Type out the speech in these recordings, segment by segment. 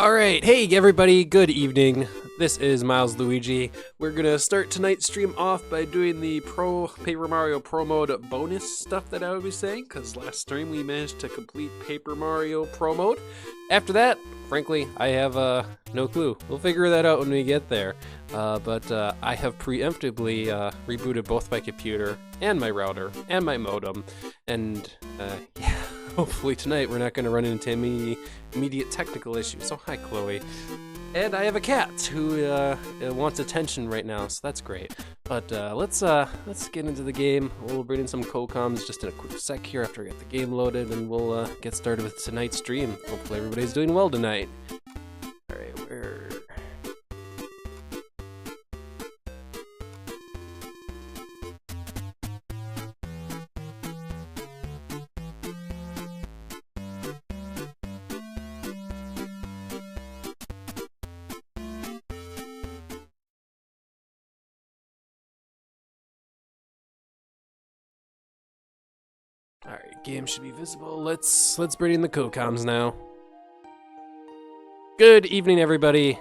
Alright, hey everybody, good evening. This is Miles Luigi. We're gonna start tonight's stream off by doing the Paper Mario Pro Mode bonus stuff that I would be saying, because last stream we managed to complete Paper Mario Pro Mode. After that, frankly, I have no clue. We'll figure that out when we get there. But I have preemptively rebooted both my computer and my router and my modem, and yeah. Hopefully tonight we're not going to run into any immediate technical issues. So hi, Chloe. And I have a cat who wants attention right now, so that's great. But let's get into the game. We'll bring in some co-coms just in a quick sec here after I get the game loaded, and we'll get started with tonight's stream. Hopefully everybody's doing well tonight. All right, where? Alright, game should be visible. Let's bring in the co-coms now. Good evening, everybody.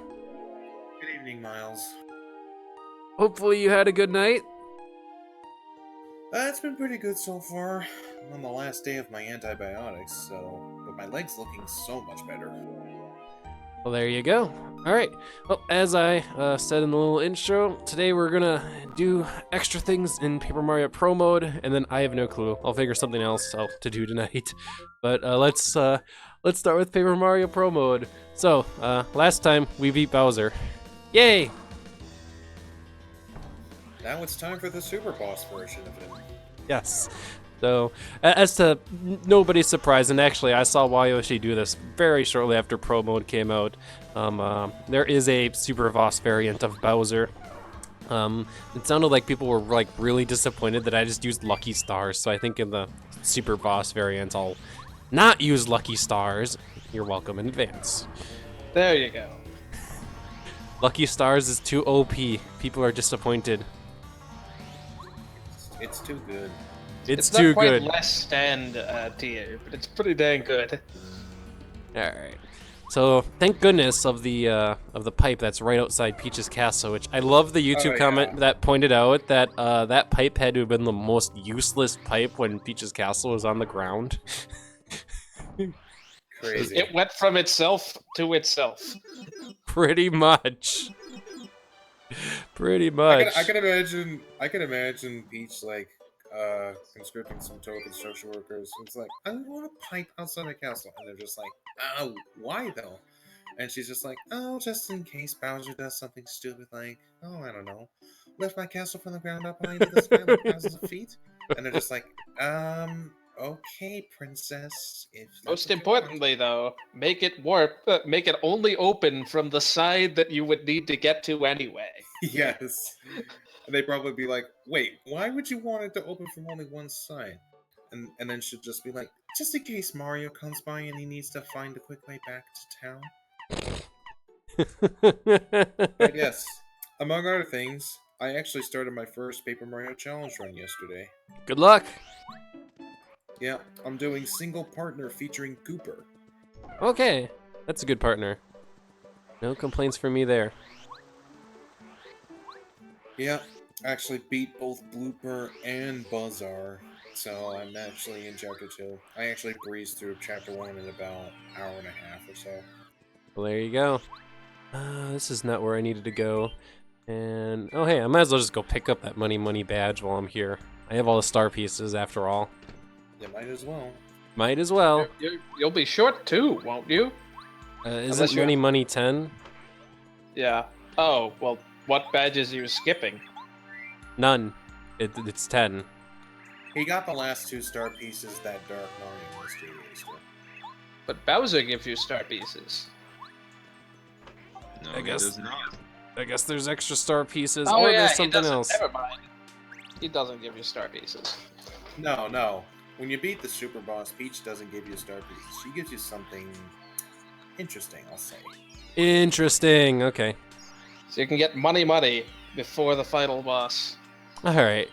Good evening, Miles. Hopefully you had a good night. It's been pretty good so far. I'm on the last day of my antibiotics, but my leg's looking so much better. Well, there you go. Alright, well, as I said in the little intro, today we're gonna do extra things in Paper Mario Pro Mode, and then I have no clue. I'll figure something else out to do tonight. But let's start with Paper Mario Pro Mode. So, last time we beat Bowser. Yay! Now it's time for the Super Boss version of him. Yes. So, as to nobody's surprise, and actually I saw Wayoshi do this very shortly after Pro Mode came out, there is a Super Boss variant of Bowser. It sounded like people were like really disappointed that I just used Lucky Stars, so I think in the Super Boss variant I'll not use Lucky Stars. You're welcome in advance. There you go. Lucky Stars is too OP. People are disappointed. It's too good. It's not too quite good. less stand tier, but it's pretty dang good. Alright. So thank goodness of the pipe that's right outside Peach's castle, which I love the YouTube comment that pointed out that that pipe had to have been the most useless pipe when Peach's castle was on the ground. Crazy. It went from itself to itself. Pretty much. Pretty much. I can imagine Peach like conscripting some token social workers. It's like, I want a pipe outside my castle, and they're just like, oh, why though? And she's just like, oh, just in case Bowser does something stupid like, oh, I don't know, lift my castle from the ground up high into the sky like thousands of feet. And they're just like, okay, princess. If Most importantly, though, make it warp. Make it only open from the side that you would need to get to anyway. Yes. And they'd probably be like, wait, why would you want it to open from only one side? And then she'd just be like, just in case Mario comes by and he needs to find a quick way back to town. But yes, among other things, I actually started my first Paper Mario Challenge run yesterday. Good luck. Yeah, I'm doing single partner featuring Cooper. Okay, that's a good partner. No complaints from me there. Yeah, I actually beat both Blooper and Buzzar, so I'm actually in Chapter 2. I actually breezed through Chapter 1 in about an hour and a half or so. Well, there you go. This is not where I needed to go. And, oh hey, I might as well just go pick up that money badge while I'm here. I have all the star pieces after all. You might as well. Might as well. You'll be short too, won't you? Isn't money 10? Yeah. Oh, well, what badges are you skipping? None. It's 10. He got the last 2 star pieces that Dark Mario was to. But Bowser gives you star pieces. No, I guess- he does not. I guess there's extra star pieces, Oh or yeah, there's he something doesn't. else. Never mind. He doesn't give you star pieces. No. When you beat the Super Boss, Peach doesn't give you star pieces. She gives you something interesting, I'll say. Interesting, okay. So you can get money before the final boss. Alright.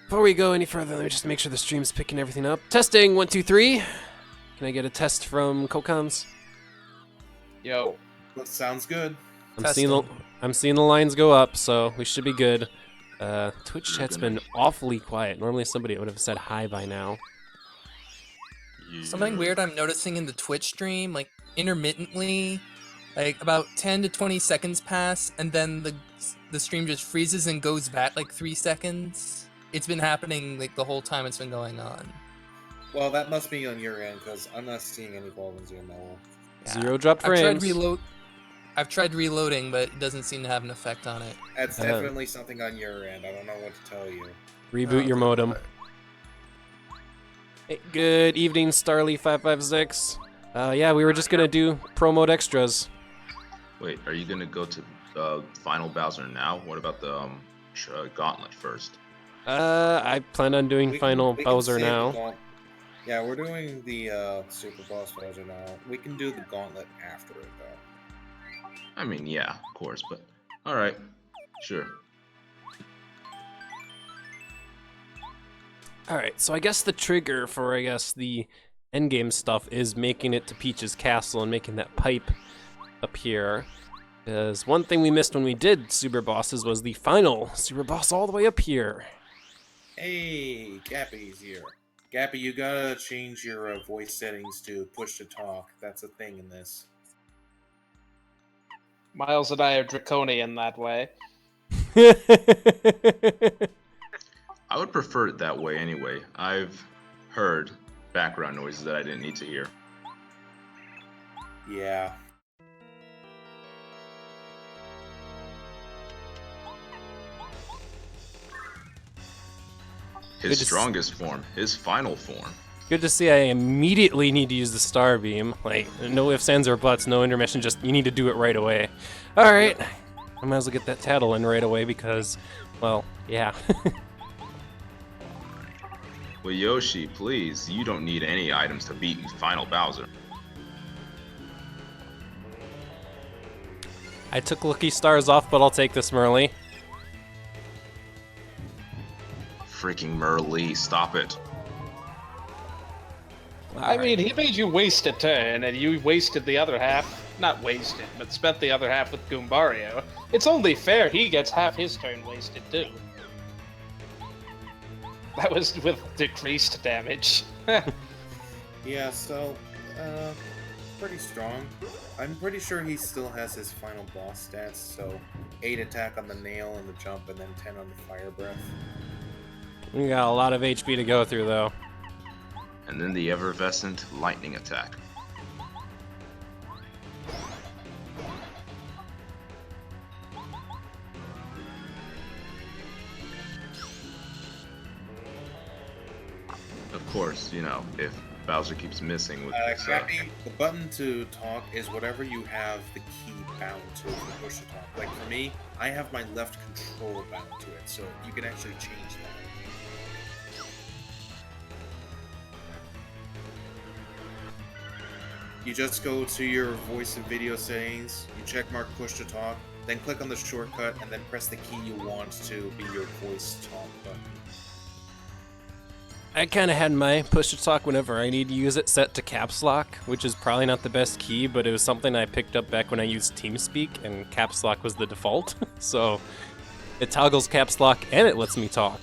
Before we go any further, let me just make sure the stream's picking everything up. Testing, 1, 2, 3. Can I get a test from Kokans? Yo. That sounds good. I'm seeing the lines go up, so we should be good. Twitch You're chat's gonna- been awfully quiet. Normally somebody would have said hi by now. Something weird I'm noticing in the Twitch stream, like intermittently, like about 10 to 20 seconds pass, and then the stream just freezes and goes back like 3 seconds. It's been happening like the whole time it's been going on. Well, that must be on your end because I'm not seeing any problems here, Noel. Zero drop frames. I've tried reloading, but it doesn't seem to have an effect on it. That's definitely something on your end. I don't know what to tell you. Reboot your modem. Hey, good evening, Starly556. Yeah, we were just gonna do pro mode extras. Wait, are you gonna go to Final Bowser now? What about the Gauntlet first? I plan on doing We Final can Bowser save the now. Yeah, we're doing the Super Boss Bowser now. We can do the Gauntlet after it, though. I mean, yeah, of course, but alright, sure. Alright, so I guess the trigger for, the endgame stuff is making it to Peach's castle and making that pipe appear. Because one thing we missed when we did Super Bosses was the final Super Boss all the way up here. Hey, Gappy's here. Gappy, you gotta change your voice settings to push to talk. That's a thing in this. Miles and I are draconian that way. I would prefer it that way anyway. I've heard background noises that I didn't need to hear. Yeah. His strongest form, his final form. Good to see. I immediately need to use the Star Beam. Like, no ifs, ands, or buts, no intermission, just you need to do it right away. Alright, I might as well get that tattle in right away because, well, yeah. Well, Yoshi, please, you don't need any items to beat Final Bowser. I took Lucky Stars off, but I'll take this Merly. Freaking Merlee, stop it. I mean, he made you waste a turn, and you wasted the other half. Not wasted, but spent the other half with Goombario. It's only fair he gets half his turn wasted, too. That was with decreased damage. Yeah, so, pretty strong. I'm pretty sure he still has his final boss stats, so 8 attack on the nail and the jump, and then 10 on the fire breath. We got a lot of HP to go through, though. And then the effervescent lightning attack. Of course, you know, if Bowser keeps missing with this, Gappy, the button to talk is whatever you have the key bound to push to talk. Like for me, I have my left control bound to it, so you can actually change that. You just go to your voice and video settings, you check mark push to talk, then click on the shortcut, and then press the key you want to be your voice talk button. I kind of had my push to talk whenever I need to use it set to caps lock, which is probably not the best key, but it was something I picked up back when I used TeamSpeak, and caps lock was the default. So it toggles caps lock and it lets me talk.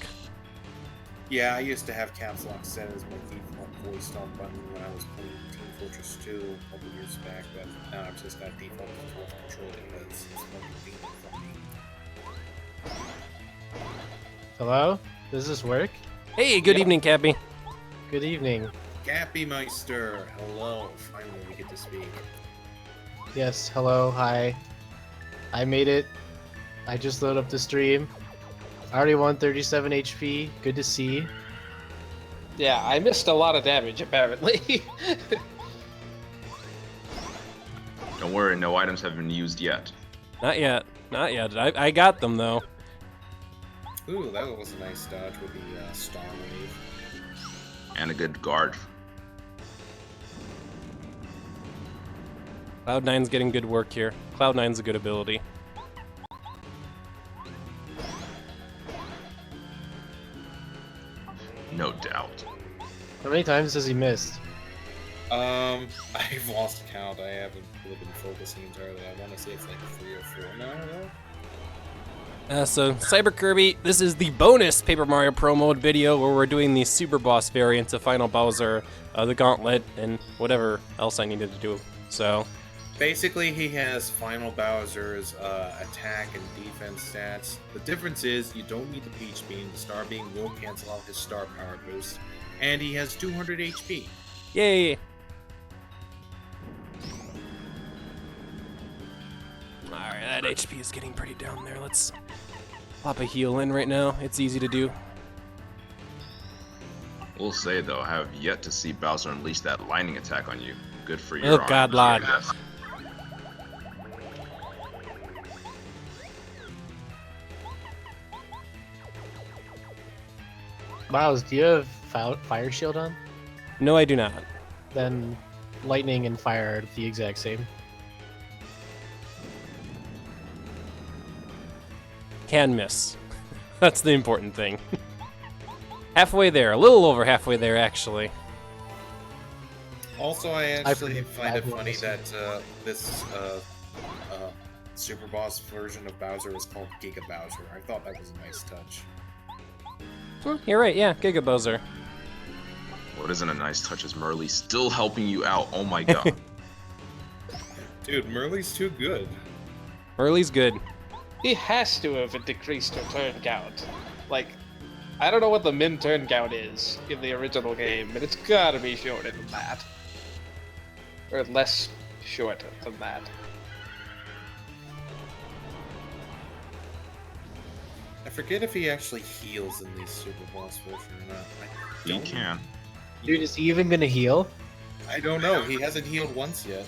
Yeah, I used to have caps lock set as my default voice talk button when I was playing Team Fortress 2 a couple years back, but now I've just got default control because it's more convenient for me. Hello? Does this work? Hey, good evening, Cappy. Good evening. Gappy Meister, hello. Finally, we get to speak. Yes, hello, hi. I made it. I just loaded up the stream. I already won 37 HP. Good to see. Yeah, I missed a lot of damage, apparently. don't worry, no items have been used yet. Not yet. Not yet. I got them, though. Ooh, that was a nice dodge with the Star Wave. And a good guard. Cloud9's getting good work here. Cloud9's a good ability. No doubt. How many times has he missed? I've lost count. I haven't really been focusing entirely. I want to say it's like 3 or 4 now, though. So, Cyber Kirby, this is the bonus Paper Mario Pro Mode video where we're doing the Super Boss variants of Final Bowser, the Gauntlet, and whatever else I needed to do. So, basically, he has Final Bowser's attack and defense stats. The difference is you don't need the Peach Beam. The Star Beam will cancel out his Star Power boost. And he has 200 HP. yay! Alright, that HP is getting pretty down there. Let's pop a heal in right now. It's easy to do. We'll say though, I have yet to see Bowser unleash that lightning attack on you. Good for you. Oh, God, lad. Miles, do you have Fire Shield on? No, I do not. Then lightning and fire are the exact same. Can miss. That's the important thing. Halfway there. A little over halfway there, actually. Also, I actually I've- find it I've funny lost that this Super Boss version of Bowser is called Giga Bowser. I thought that was a nice touch. You're right, yeah. Giga Bowser. What isn't a nice touch is Merly still helping you out. Oh my god. Dude, Merly's too good. Early's good. He has to have decreased her turn count. Like, I don't know what the min turn count is in the original game, but it's gotta be shorter than that. Or less short than that. I forget if he actually heals in the Super Boss version or not. I He don't- can. Dude, is he even gonna heal? I don't know. He hasn't healed once yet.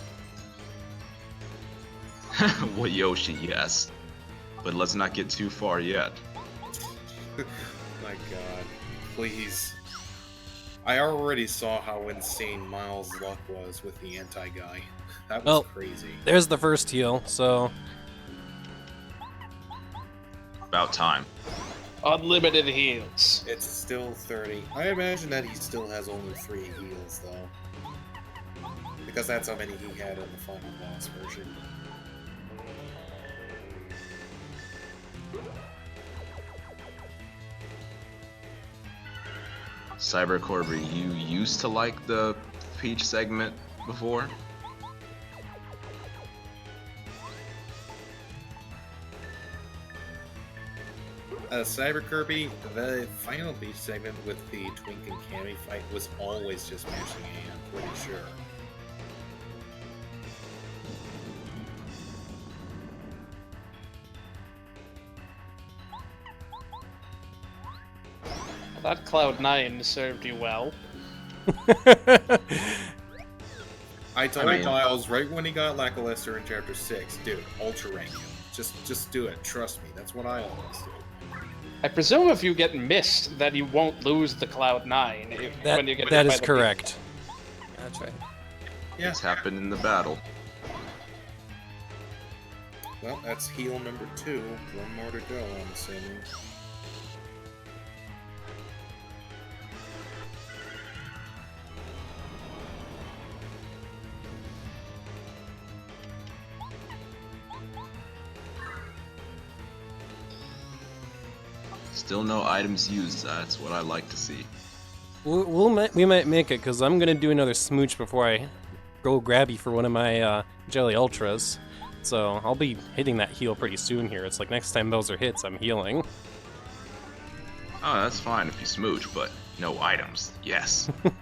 Well, Yoshi, yes. But let's not get too far yet. My god. Please. I already saw how insane Miles' luck was with the anti-guy. That was Well, crazy. There's the first heal, so... About time. Unlimited heals. It's still 30. I imagine that he still has only 3 heals, though. Because that's how many he had in the final boss version. Cyber Corby, you used to like the Peach segment before? Cyber Kirby, the final beach segment with the Twink and Cammy fight was always just mashing A, I'm pretty sure. That Cloud9 served you well. I told I mean- Miles right when he got Lackluster in Chapter 6, dude, Ultra Rank him. Just do it, trust me, that's what I always do. I presume if you get missed, that you won't lose the Cloud9 when you get That hit is by the correct. That's right. Yeah, It's happened in the battle. well, that's heal number 2. One more to go, I'm assuming. Still no items used. That's what I like to see. We might make it, because I'm going to do another smooch before I go grabby for one of my Jelly Ultras. So I'll be hitting that heal pretty soon here. It's like next time Bowser hits, I'm healing. Oh, that's fine if you smooch, but no items. Yes. If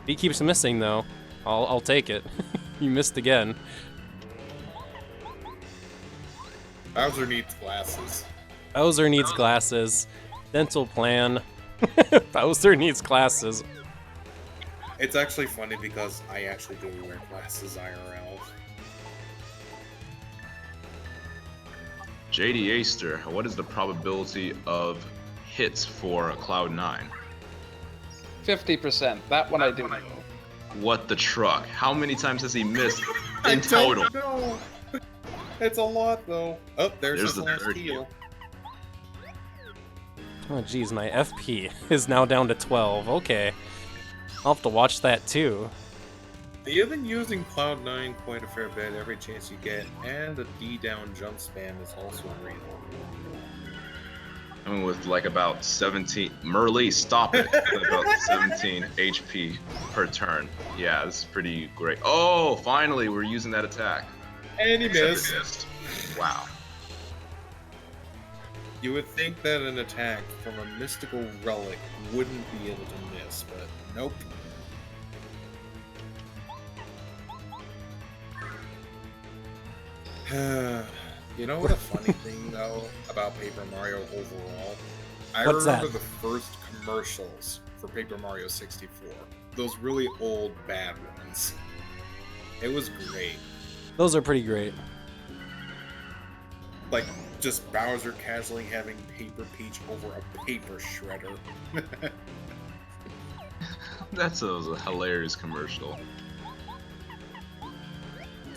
he keeps missing, though, I'll take it. You missed again. Bowser needs glasses. Bowser needs glasses. Dental plan. Bowser needs glasses. It's actually funny because I actually do wear glasses IRL. JD Aster, what is the probability of hits for Cloud9? 50%. That one I do know. What the truck? How many times has he missed I in total? don't know. It's a lot, though. Oh, there's There's his the last third heal. Oh, geez, my FP is now down to 12. Okay. I'll have to watch that too. You've been using Cloud9 quite a fair bit every chance you get, and the D down jump spam is also real. I mean, with like about 17, Merlee, stop it. With about 17 HP per turn. Yeah, this is pretty great. Oh, finally, we're using that attack. And he Except missed. it missed. Wow. You would think that an attack from a mystical relic wouldn't be able to miss, but nope. You know what a funny thing though about Paper Mario overall? I What's remember that? the first commercials for Paper Mario 64. Those really old bad ones. It was great. Those are pretty great. Like just Bowser casually having Paper Peach over a paper shredder. That's a hilarious commercial.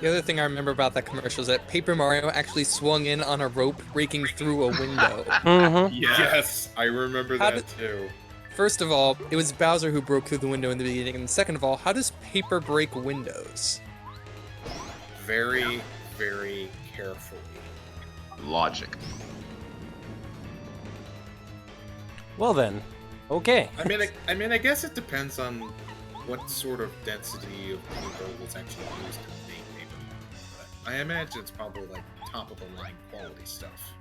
The other thing I remember about that commercial is that Paper Mario actually swung in on a rope breaking through a window. Mm-hmm. Yes, I remember How that too. First of all, it was Bowser who broke through the window in the beginning, and second of all, how does paper break windows? Very, very carefully. Logic. Well then, okay. I mean, I guess it depends on what sort of density of paper was actually used to make paper. But I imagine it's probably like top of the line quality stuff.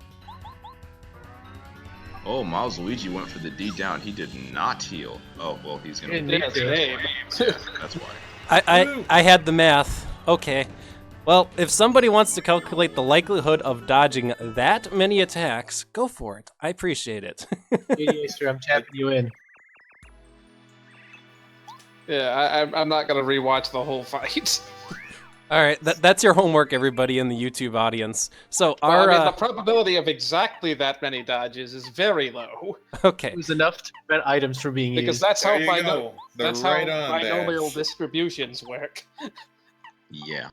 Oh, Miles Luigi went for the D down. He did not heal. Oh, well, he's gonna. Didn't Yeah, need it's to. name. That's why. I had the math. Okay. Well, if somebody wants to calculate the likelihood of dodging that many attacks, go for it. I appreciate it. Mediator, I'm tapping you in. Yeah, I'm not gonna rewatch the whole fight. All right, that's your homework, everybody in the YouTube audience. So Well, our I mean, the probability of exactly that many dodges is very low, okay. It was enough to prevent items from being because used. that's how There you go. The that's right how on binomial badge. distributions work. Yeah.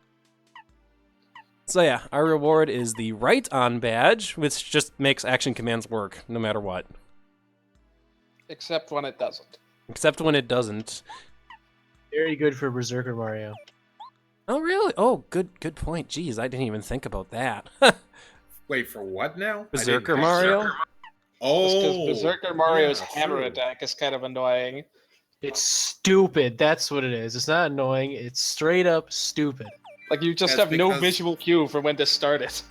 So yeah, our reward is the right on badge, which just makes action commands work no matter what, Except when it doesn't. except when it doesn't. Very good for Berserker Mario. Oh really? Oh, good point. Jeez, I didn't even think about that. Wait, for what now? I didn't Berserker catch Mario? that. Oh, Because Berserker Mario's yeah, hammer true. attack is kind of annoying. It's stupid. That's what it is. It's not annoying. It's straight up stupid. Like, you just That's have no because- visual cue for when to start it.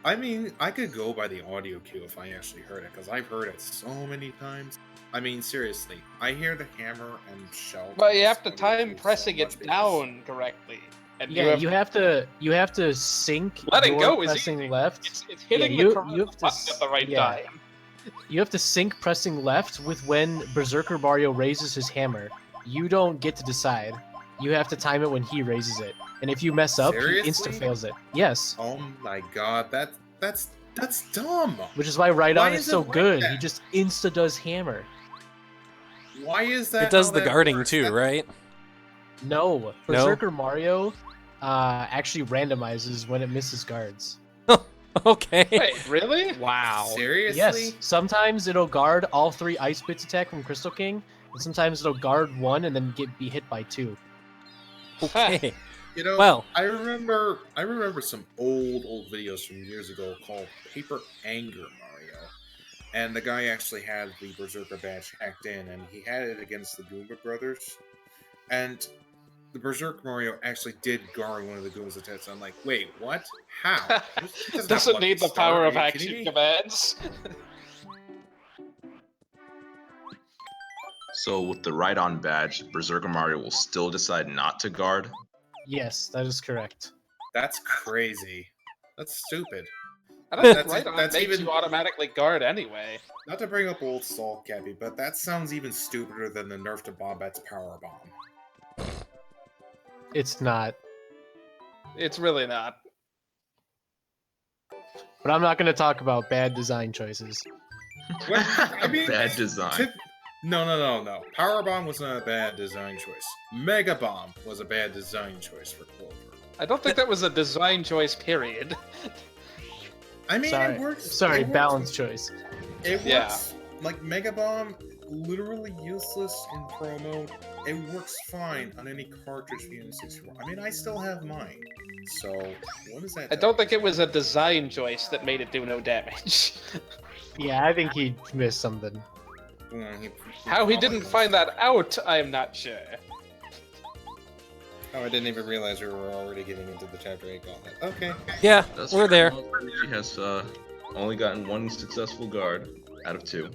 I mean, I could go by the audio cue if I actually heard it, because I've heard it so many times. I mean, seriously, I hear the hammer and shell. But you have to audio time cue so pressing much it because- down correctly. And Yeah, you have to sync Letting your go is pressing easy. left. It's hitting Yeah, the correct you have to button at the right yeah. time. You have to sync pressing left with when Berserker Mario raises his hammer. You don't get to decide. You have to time it when he raises it. And if you mess up, he insta Seriously? fails it. Yes. Oh my god, that's dumb. Which is why Right Why On is is it so like good. He that? just insta does hammer. Why is that? It does how the that guarding works? too, That- right? No. Berserker Mario actually randomizes when it misses guards. Okay. Wait, really? Wow. Seriously? Yes. Sometimes it'll guard all 3 Ice Bits attack from Crystal King, and sometimes it'll guard 1 and then be hit by 2. Okay. You know, Well, I remember some old videos from years ago called Paper Anger Mario, and the guy actually had the Berserker badge hacked in, and he had it against the Goomba brothers, and the Berserker Mario actually did guard one of the Goomba's attacks. I'm like, wait, what? How? He have Doesn't lucky need the start, power are of you action kidding me? commands. So with the right on badge, Berserker Mario will still decide not to guard. Yes, that is correct. That's crazy. That's stupid. I don't think That's- right on that's makes even- you automatically guard anyway. Not to bring up old Salt Cappy, but that sounds even stupider than the nerf to Bombette's Power Bomb. It's not. It's really not. But I'm not going to talk about bad design choices. What? I mean, Bad design. No. Power Bomb was not a bad design choice. Mega Bomb was a bad design choice for Clover. I don't think that was a design choice, period. I mean, Sorry. it works. Sorry, it works. balance choice. It works. Yeah. like Mega Bomb, literally useless in Pro mode. It works fine on any cartridge for Unit 64. I mean, I still have mine. So, what does that I don't think it was a design choice that made it do no damage. Yeah, I think he missed something. How he didn't find that out, I am not sure. Oh, I didn't even realize we were already getting into the Chapter 8 Gauntlet. Okay. Yeah, That's we're there. He has only gotten one successful guard out of 2.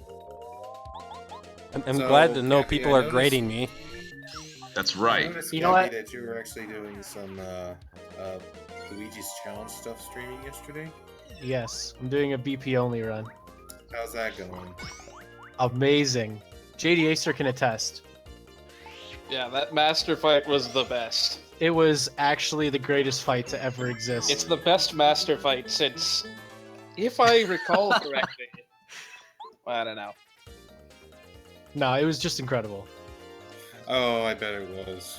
I'm So, glad to know Cappy, people I are noticed- grading me. That's I right. noticed, You know Cappy, what? that you were actually doing some Luigi's Challenge stuff streaming yesterday. Yes, I'm doing a BP only run. How's that going? Amazing. JD Acer can attest. Yeah, that master fight was the best. It was actually the greatest fight to ever exist. It's the best master fight since, if I recall correctly, I don't know. No, it was just incredible. Oh, I bet it was.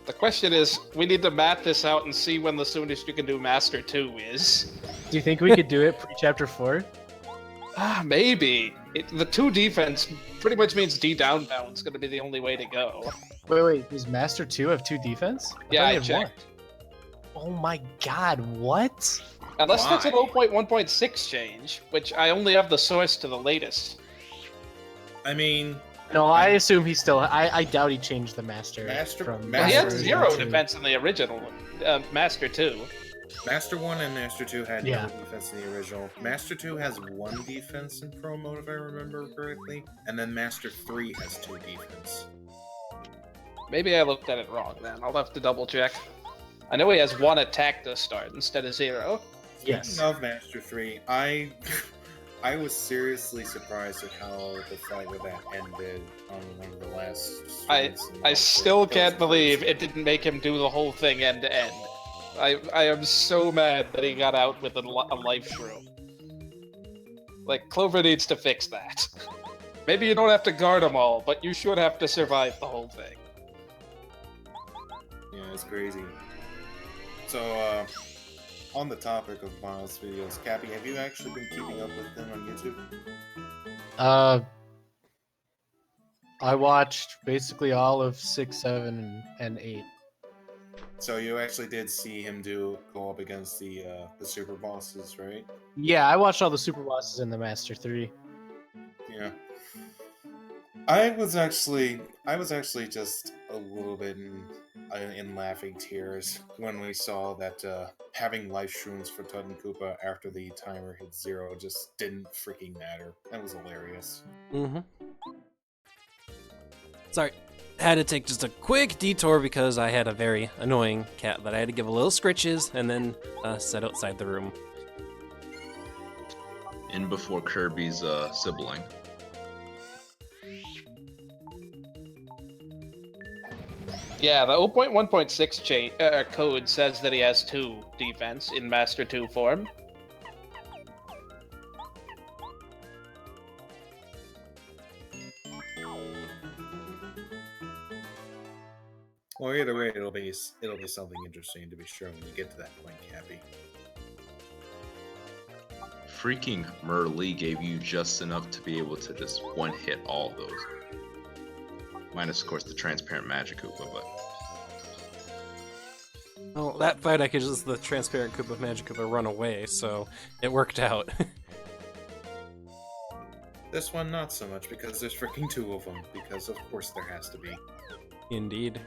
The question is, we need to map this out and see when the soonest you can do Master 2 is. Do you think we could do it pre-chapter 4? Maybe. The 2 defense pretty much means D downbound's gonna be the only way to go. Wait, does Master 2 have 2 defense? Yeah, thought I he had checked. one. Oh my god, what? Unless that's an Why? 0.1.6 change, which I only have the source to the latest. I mean, No, I assume he still. I doubt he changed the Master. Master- from Well, he had Master 0 2. defense in the original Master 2. Master 1 and Master 2 had Yeah. no defense in the original. Master 2 has 1 defense in Pro mode, if I remember correctly. And then Master 3 has 2 defense. Maybe I looked at it wrong then. I'll have to double check. I know he has 1 attack to start instead of 0. Yes. Speaking of Master 3, I was seriously surprised at how the fight with that ended on one of the last streams in I the still Gauntlet. can't That was believe crazy. it didn't make him do the whole thing end to end. I am so mad that he got out with a life shroom. Like, Clover needs to fix that. Maybe you don't have to guard them all, but you should have to survive the whole thing. Yeah, it's crazy. So, on the topic of Miles' videos, Cappy, have you actually been keeping up with them on YouTube? I watched basically all of 6, 7, and 8. So you actually did see him go up against the super bosses, right? Yeah, I watched all the super bosses in the Master 3. Yeah. I was actually just a little bit in laughing tears when we saw that having life shrooms for Todd and Koopa after the timer hit 0 just didn't freaking matter. That was hilarious. Mm-hmm. Sorry, had to take just a quick detour because I had a very annoying cat that I had to give a little scritches and then set outside the room. In before Kirby's sibling. Yeah, the 0.1.6 code says that he has 2 defense in Master 2 form. Well, either way, it'll be something interesting to be sure when you get to that point, Cappy. Freaking Merlee gave you just enough to be able to just one-hit all of those. Minus, of course, the transparent Magic Koopa, but... Well, that fight I could just the transparent Koopa Magic Koopa run away, so it worked out. This one, not so much, because there's freaking 2 of them, because of course there has to be. Indeed.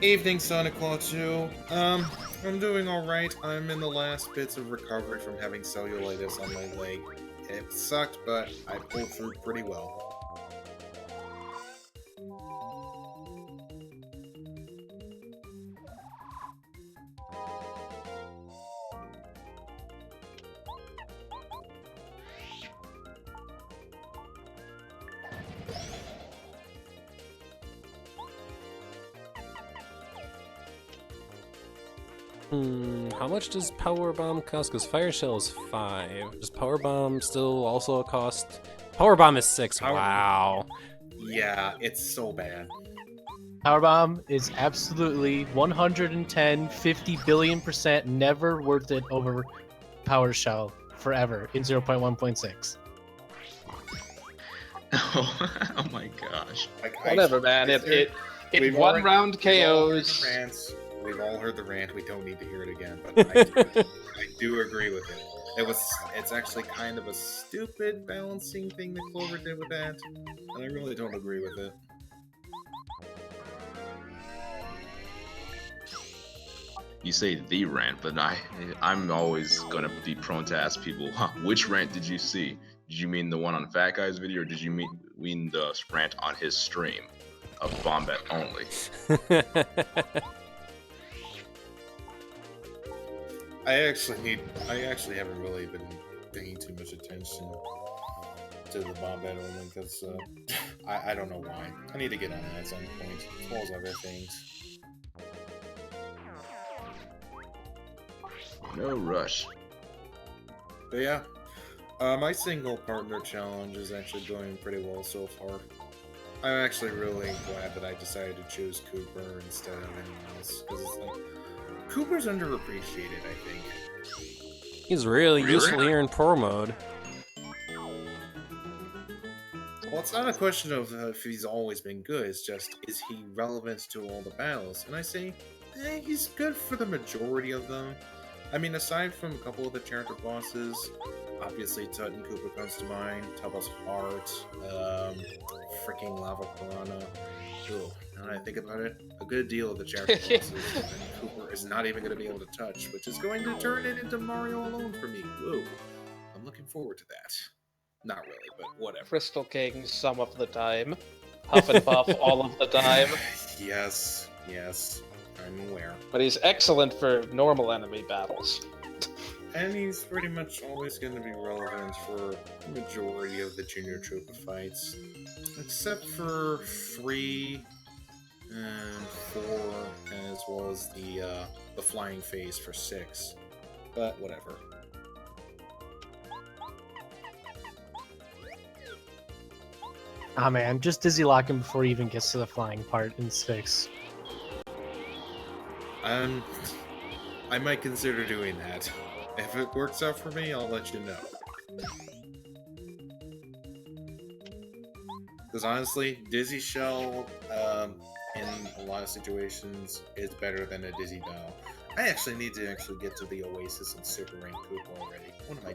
Evening, Sonic Claw 2. I'm doing alright. I'm in the last bits of recovery from having cellulitis on my leg. It sucked, but I pulled through pretty well. How much does Power Bomb cost? Because Fire Shell is 5. Does Power Bomb still also cost? Power Bomb is 6. Power- Wow. Yeah, it's so bad. Powerbomb is absolutely 110, 50 billion% never worth it over Power Shell. forever in 0.1.6. Oh my gosh. Like, Whatever, man. It we've one already- round we've all heard KOs. the rants. We've all heard the rant. We don't need to hear it again, but I do agree with it. It's actually kind of a stupid balancing thing that Clover did with that, and I really don't agree with it. You say the rant, but I'm always gonna be prone to ask people, which rant did you see? Did you mean the one on Fat Guy's video, or did you mean the rant on his stream of Bombette only? I actually haven't really been paying too much attention to the Bombette only because I don't know why. I need to get on that at some point, as well as other things. No rush. But yeah, my single partner challenge is actually going pretty well so far. I'm actually really glad that I decided to choose Cooper instead of anyone else, because it's like, Cooper's underappreciated, I think. He's really useful here in pro mode. Well, it's not a question of if he's always been good, it's just, is he relevant to all the battles? And I say, he's good for the majority of them. I mean, aside from a couple of the character bosses, obviously Tut and Cooper comes to mind, Tubba's Heart, freaking Lava Piranha. Ooh, now that I think about it, a good deal of the character bosses and Cooper is not even going to be able to touch, which is going to turn it into Mario Alone for me. Whoa. I'm looking forward to that. Not really, but whatever. Crystal King some of the time. Huff and Puff all of the time. Yes, I'm aware. But he's excellent for normal enemy battles. And he's pretty much always going to be relevant for the majority of the Junior Troopa fights. Except for 3 and 4, as well as the flying phase for 6. But whatever. Ah man, just dizzy lock him before he even gets to the flying part in 6. I might consider doing that. If it works out for me, I'll let you know. Because honestly, Dizzy Shell, in a lot of situations, is better than a Dizzy Bow. I actually need to get to the Oasis and Super Rank Koopa already. What am I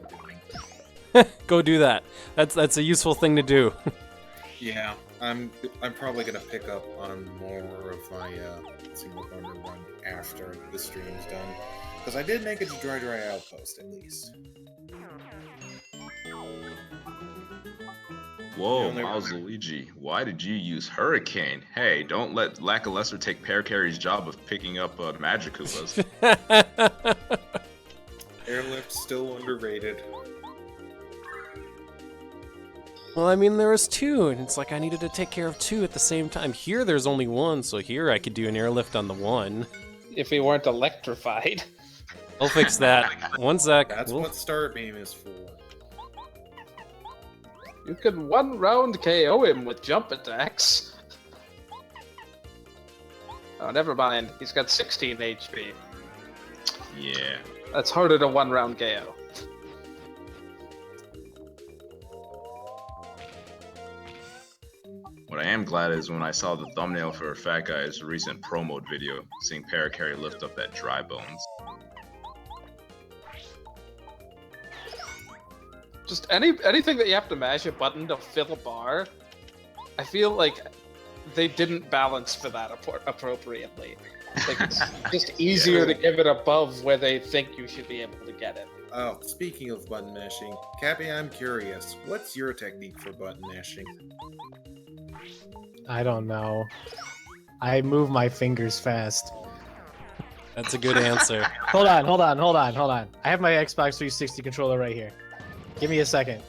doing? Go do that. That's a useful thing to do. Yeah, I'm probably gonna pick up on more of my single partner run after the stream's done, because I did make it to Dry Outpost at least. Whoa, only- Miles Luigi, why did you use Hurricane? Hey, don't let Lackluster take Parakarry's job of picking up Magikoopas. Airlift's still underrated. Well, I mean, there was 2, and it's like I needed to take care of 2 at the same time. Here, there's only 1, so here I could do an airlift on the 1. If he weren't electrified. I'll fix that. 1 sec. That's We'll- what Star Beam is for. You can one round KO him with jump attacks. Oh, never mind. He's got 16 HP. Yeah. That's harder to one round KO. What I am glad is when I saw the thumbnail for Fat Guy's recent pro mode video, seeing Parakarry lift up that dry bones. Just anything that you have to mash a button to fill a bar, I feel like they didn't balance for that appropriately. Like it's just easier to give it above where they think you should be able to get it. Oh, speaking of button mashing, Cappy, I'm curious. What's your technique for button mashing? I don't know. I move my fingers fast. That's a good answer. Hold on. I have my Xbox 360 controller right here. Give me a second.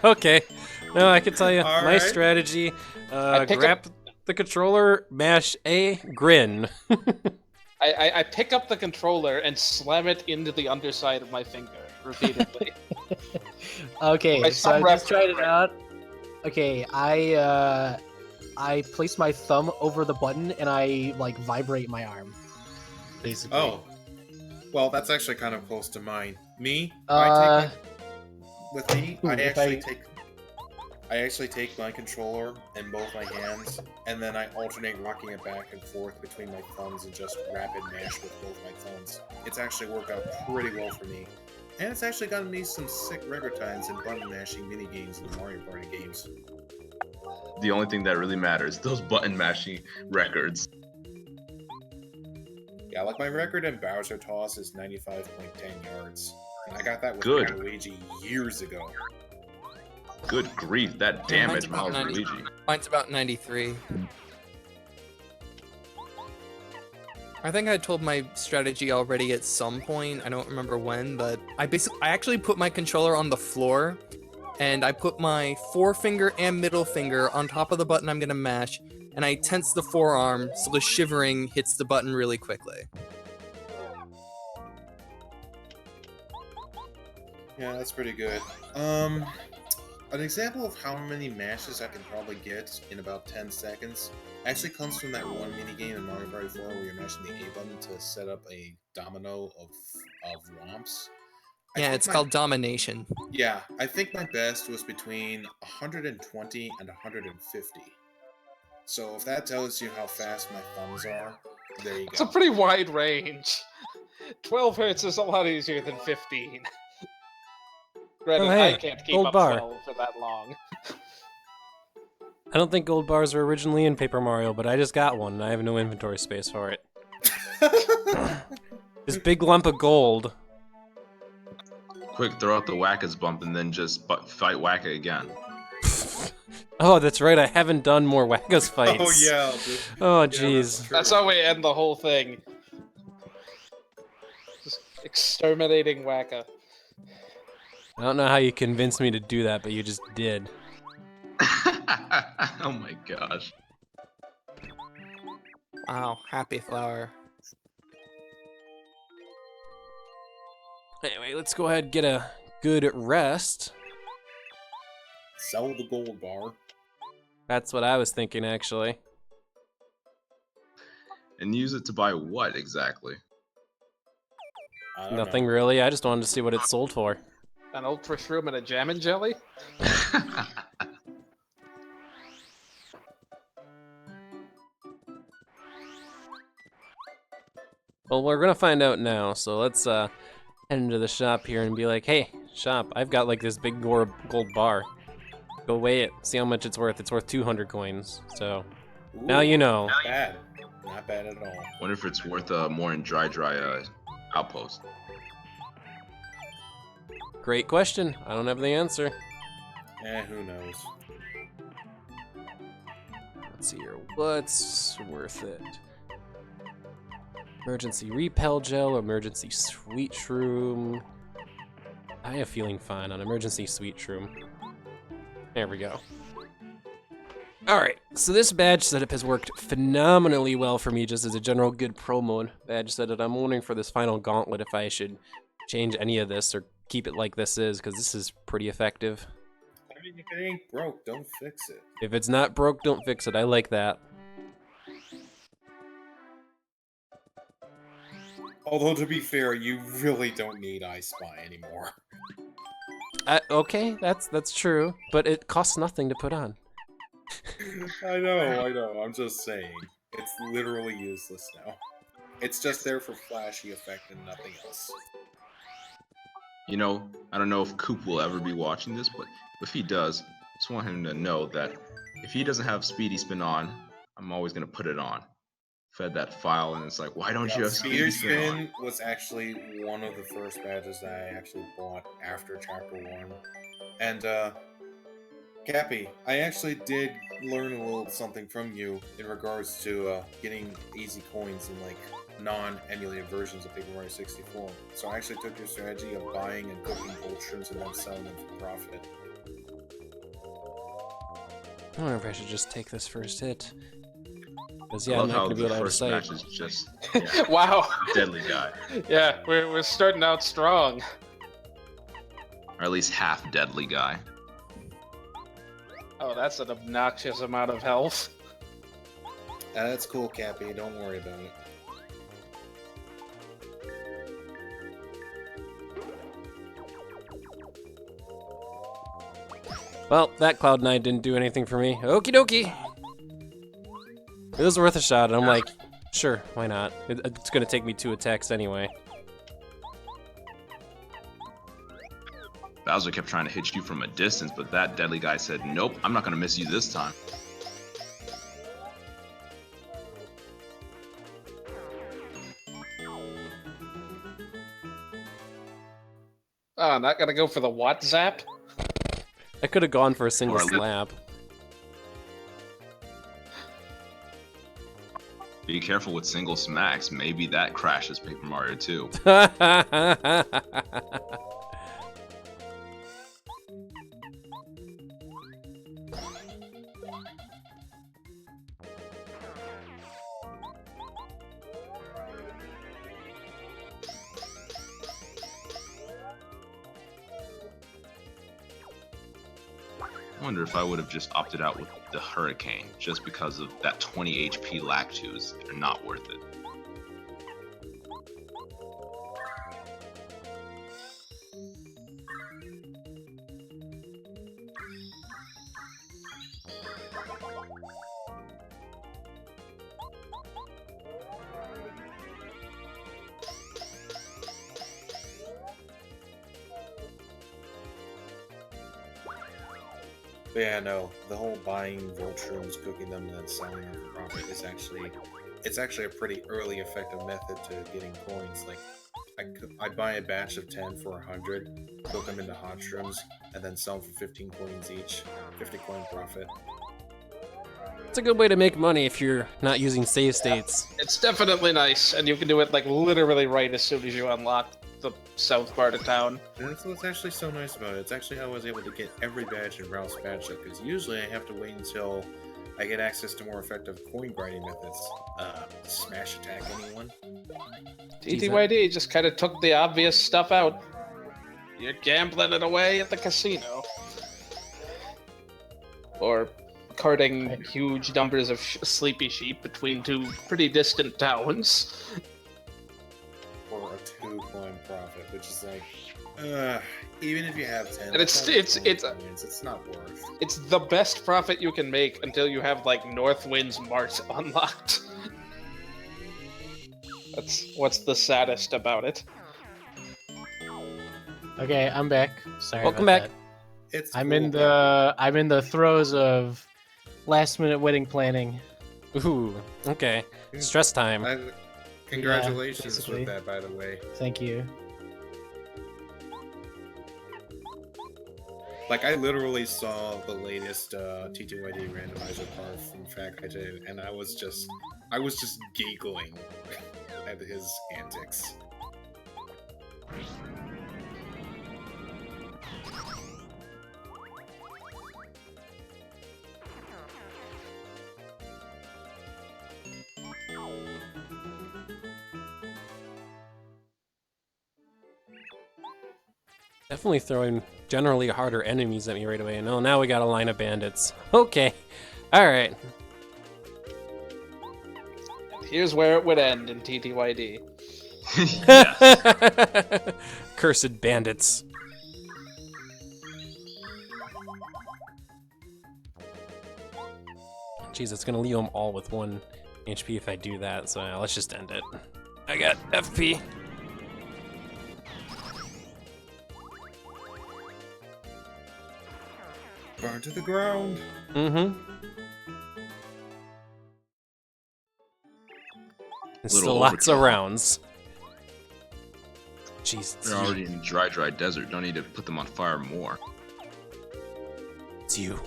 Okay. No, I can tell you All my right. strategy. pick Grab the controller, mash A, grin. I pick up the controller and slam it into the underside of my finger repeatedly. Okay, My so I thumb just tried it reference. out. Okay, I place my thumb over the button and I vibrate my arm. Basically. Oh. Well, that's actually kind of close to mine. Me? Uh, With me, Ooh, I if actually take my controller in both my hands, and then I alternate rocking it back and forth between my thumbs and just rapid mash with both my thumbs. It's actually worked out pretty well for me. And it's actually gotten me some sick record times in button mashing mini games in the Mario Party games. The only thing that really matters, those button mashing records. Yeah, like my record in Bowser Toss is 95.10 yards. And I got that with Good. Luigi years ago. Good grief, that Yeah, damage, mine's about Miles 90. Luigi. Mine's about 93. I think I told my strategy already at some point. I don't remember when, but I actually put my controller on the floor, and I put my forefinger and middle finger on top of the button I'm gonna mash, and I tense the forearm so the shivering hits the button really quickly. Yeah, that's pretty good. An example of how many mashes I can probably get in about 10 seconds actually comes from that one minigame in Mario Party 4 where you're mashing the A button to set up a domino of womps. Yeah, it's called Domination. Yeah, I think my best was between 120 and 150. So if that tells you how fast my thumbs are, there you It's a go. pretty wide range. 12 hertz is a lot easier than 15. Granted, Oh, hey, I can't keep gold up bar. 12 for that long. I don't think gold bars were originally in Paper Mario, but I just got one, and I have no inventory space for it. This big lump of gold. Quick, throw out the Wacka's bump and then just fight Wacka again. Oh, that's right, I haven't done more Wacka's fights. Oh yeah. Oh, that's jeez. true. That's how we end the whole thing. Just exterminating Wacka. I don't know how you convinced me to do that, but you just did. Oh my gosh. Wow, happy flower. Anyway, let's go ahead and get a good rest. Sell the gold bar. That's what I was thinking, actually. And use it to buy what exactly? I don't Nothing know. really, I just wanted to see what it sold for. An ultra shroom and a jam and jelly? Well, we're gonna find out now, so let's head into the shop here and be like, hey, shop, I've got like this big gold bar. Go weigh it, see how much it's worth. It's worth 200 coins, so now you know. Not bad. Not bad at all. Wonder if it's worth more in dry outpost. Great question. I don't have the answer. Who knows? Let's see here. What's worth it? Emergency repel gel, emergency sweet shroom. I have feeling fine on emergency sweet shroom. There we go. Alright, so this badge setup has worked phenomenally well for me just as a general good pro mode badge setup. I'm wondering for this final gauntlet if I should change any of this or keep it like this is, because this is pretty effective. I mean, if it ain't broke, don't fix it. If it's not broke, don't fix it. I like that. Although, to be fair, you really don't need I Spy anymore. Okay, that's true, but it costs nothing to put on. I know. I'm just saying. It's literally useless now. It's just there for flashy effect and nothing else. You know, I don't know if Coop will ever be watching this, but if he does, just want him to know that if he doesn't have Speedy Spin on, I'm always gonna put it on. Fed that file, and it's like, why don't you have Speedy Spin on? Was actually one of the first badges that I actually bought after Chapter 1. And, Cappy, I actually did learn a little something from you in regards to getting easy coins in, like, non-emulated versions of Paper Mario 64. So I actually took your strategy of buying and cooking gold shrooms and then selling them for profit. I wonder if I should just take this first hit. Because, I yeah, I'm love not how going to be the able to first sight. match is just yeah, Wow. deadly guy, Yeah, we're starting out strong. or at least half deadly guy. Oh, that's an obnoxious amount of health. That's cool, Cappy. Don't worry about it. Well, that Cloud9 didn't do anything for me. Okie dokie. It was worth a shot, and I'm like, sure, why not? It's gonna take me 2 attacks anyway. Bowser kept trying to hit you from a distance, but that deadly guy said, nope, I'm not gonna miss you this time. Oh, not gonna go for the what zap? I could have gone for a single Or at least- slap. Be careful with single smacks, maybe that crashes Paper Mario 2. I wonder if I would have just opted out with the Hurricane, just because of that 20 HP Lactus. They're not worth it. But yeah, no, the whole buying Voltrooms, cooking them, and then selling them for profit is actually a pretty early effective method to getting coins. Like, I buy a batch of 10 for 100, cook them into hot shrooms, and then sell them for 15 coins each, 50 coin profit. It's a good way to make money if you're not using save states. It's definitely nice, and you can do it like literally right as soon as you unlock the south part of town. And that's what's actually so nice about it. It's actually how I was able to get every badge in Ralph's badge shop, because usually I have to wait until I get access to more effective coin grinding methods. Smash attack anyone? TTYD just kind of took the obvious stuff out. You're gambling it away at the casino. Or carting huge numbers of sleepy sheep between 2 pretty distant towns. For a 2 coin profit, which is like, even if you have 10, And it's not worth. It's the best profit you can make until you have like Northwind's Mart unlocked. That's what's the saddest about it. Okay, I'm back. Sorry. Welcome about back. that. It's I'm cool, in the throes of last minute wedding planning. Ooh, okay. Stress time. Congratulations basically. with that, by the way. Thank you. Like, I literally saw the latest T2ID randomizer card from Fact and I was just giggling at his antics. Definitely throwing generally harder enemies at me right away. No, now we got a line of bandits. Okay. Alright. Here's where it would end in TTYD. Yes. Cursed bandits. Jeez, it's gonna leave them all with 1 HP if I do that, so let's just end it. I got FP. Burn to the ground! Mm-hmm. There's Little still lots of overkill. rounds. Jeez, They're already in dry desert. Don't need to put them on fire more. it's you.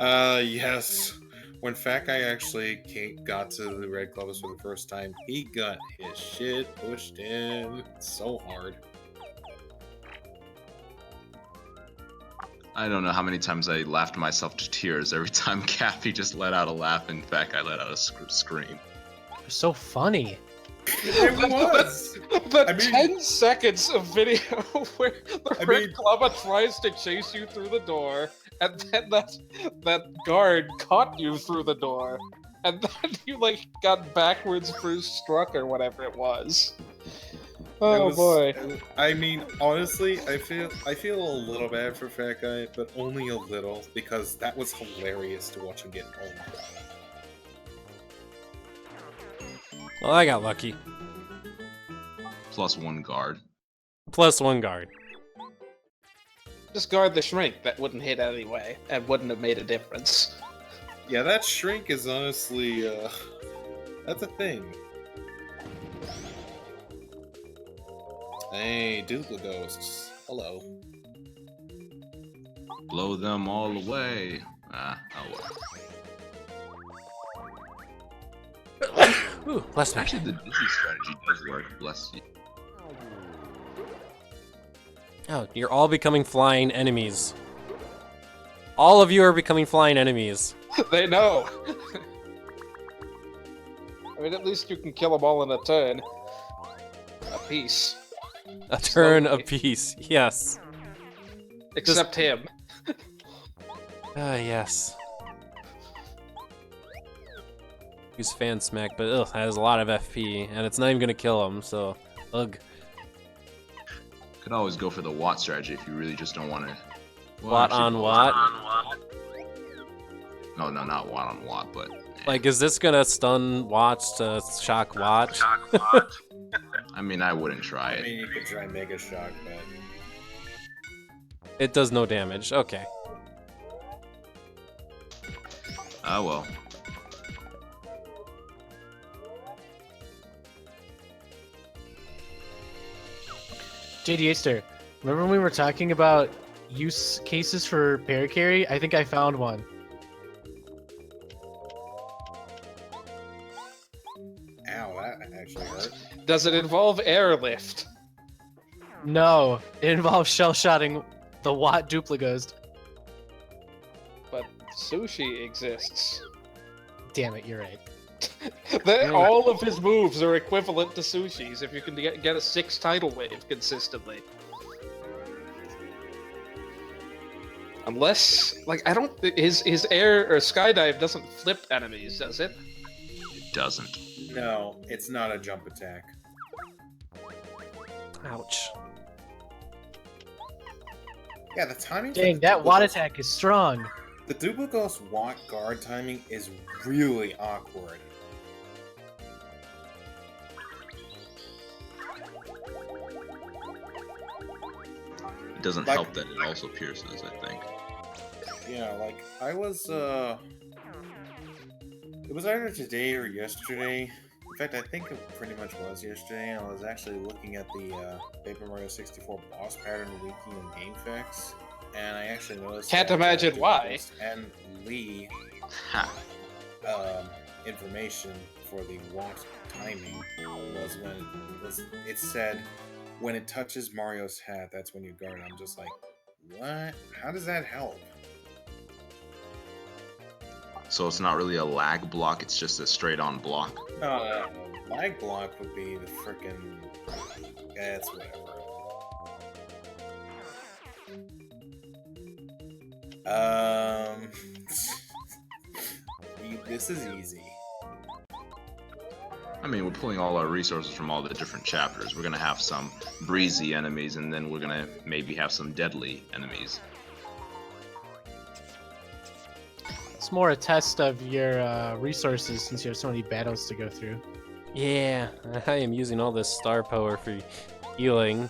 Yes. When Fat Guy actually got to the Red Clubs for the first time, he got his shit pushed in so hard. I don't know how many times I laughed myself to tears every time Cappy just let out a laugh and Fat Guy let out a scream. They're so funny. It was! The I mean- 10 seconds of video where the I Red mean- Clubber tries to chase you through the door, and then that guard caught you through the door, and then you like got backwards first struck or whatever it was. Oh boy. I mean, honestly, I feel a little bad for Fat Guy, but only a little, because that was hilarious to watch him get owned. Well, I got lucky. +1 guard. +1 guard. Just guard the shrink. That wouldn't hit anyway, and wouldn't have made a difference. Yeah, that shrink is honestly, that's a thing. Hey, Dupla Ghosts. Hello. Blow them all away. Oh well. Ooh, bless me. Actually, the dizzy strategy does work. Bless you. Oh, you're all becoming flying enemies. All of you are becoming flying enemies. They know. I mean, at least you can kill them all in a turn. A piece. A turn Slowly. apiece, yes. Except him. Yes. Use fan smack, but ugh, has a lot of FP, and it's not even gonna kill him, so ugh. Could always go for the Watt strategy if you really just don't want to. Watt on Watt? No, not Watt on Watt, but. Like, is this gonna stun Watch to shock Watch? I mean, I wouldn't try I mean, it. you could try Mega Shock, but It does no damage. Okay. Oh well. JD Aster, remember when we were talking about use cases for paracarry? I think I found one. ow, that actually hurt. Does it involve airlift? No, it involves shell-shotting the Watt Duplighost. But sushi exists. Damn it, you're right. All of his moves are equivalent to sushi's if you can get a 6 tidal wave consistently. Unless, like, I don't. His air or skydive doesn't flip enemies, does it? It doesn't. No, it's not a jump attack. Ouch. Yeah, the timing. Dang, that Watt attack is strong. The Duplighost Watt guard timing is really awkward. It doesn't Like- help that it also pierces, I think. Yeah, like I was it was either today or yesterday. In fact, I think it pretty much was yesterday. I was actually looking at the Paper Mario 64 boss pattern wiki and GameFAQs, and I actually noticed. Can't that, imagine why. And Lee Ha! information for the Watt timing was when it said when it touches Mario's hat, that's when you guard. I'm just like, what? How does that help? So it's not really a lag block, it's just a straight on block. Lag block would be the frickin'. Yeah, it's whatever. This is easy. I mean, we're pulling all our resources from all the different chapters. We're gonna have some breezy enemies, and then we're gonna maybe have some deadly enemies. It's more a test of your resources since you have so many battles to go through. Yeah, I am using all this star power for healing.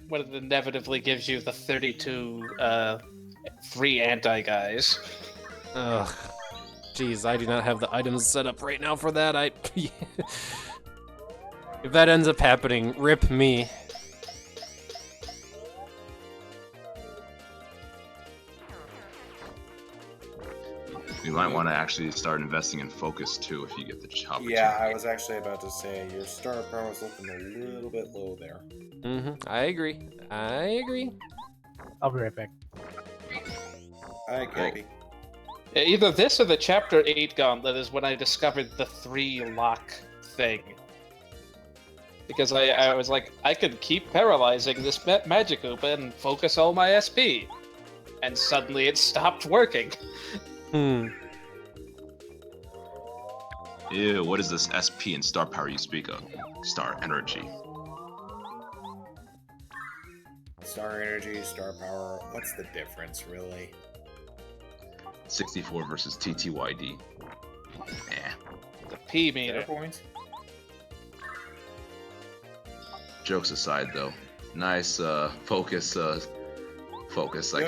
When it inevitably gives you the 32 free anti-guys. Ugh. Jeez, I do not have the items set up right now for that. If that ends up happening, rip me. You might want to actually start investing in focus too if you get the opportunity. Yeah, I was actually about to say your star power is looking a little bit low there. I agree. I agree. I'll be right back. Alright, Cappy. Yeah, either this or the Chapter 8 Gauntlet is when I discovered the 3 lock thing. Because I was like, I could keep paralyzing this Magic Koopa and focus all my SP. And suddenly it stopped working. Ew, what is this SP and star power you speak of? Star energy. Star energy, star power. What's the difference, really? 64 versus TTYD. Eh. The P Star meter. points? Jokes aside, though, nice focus, I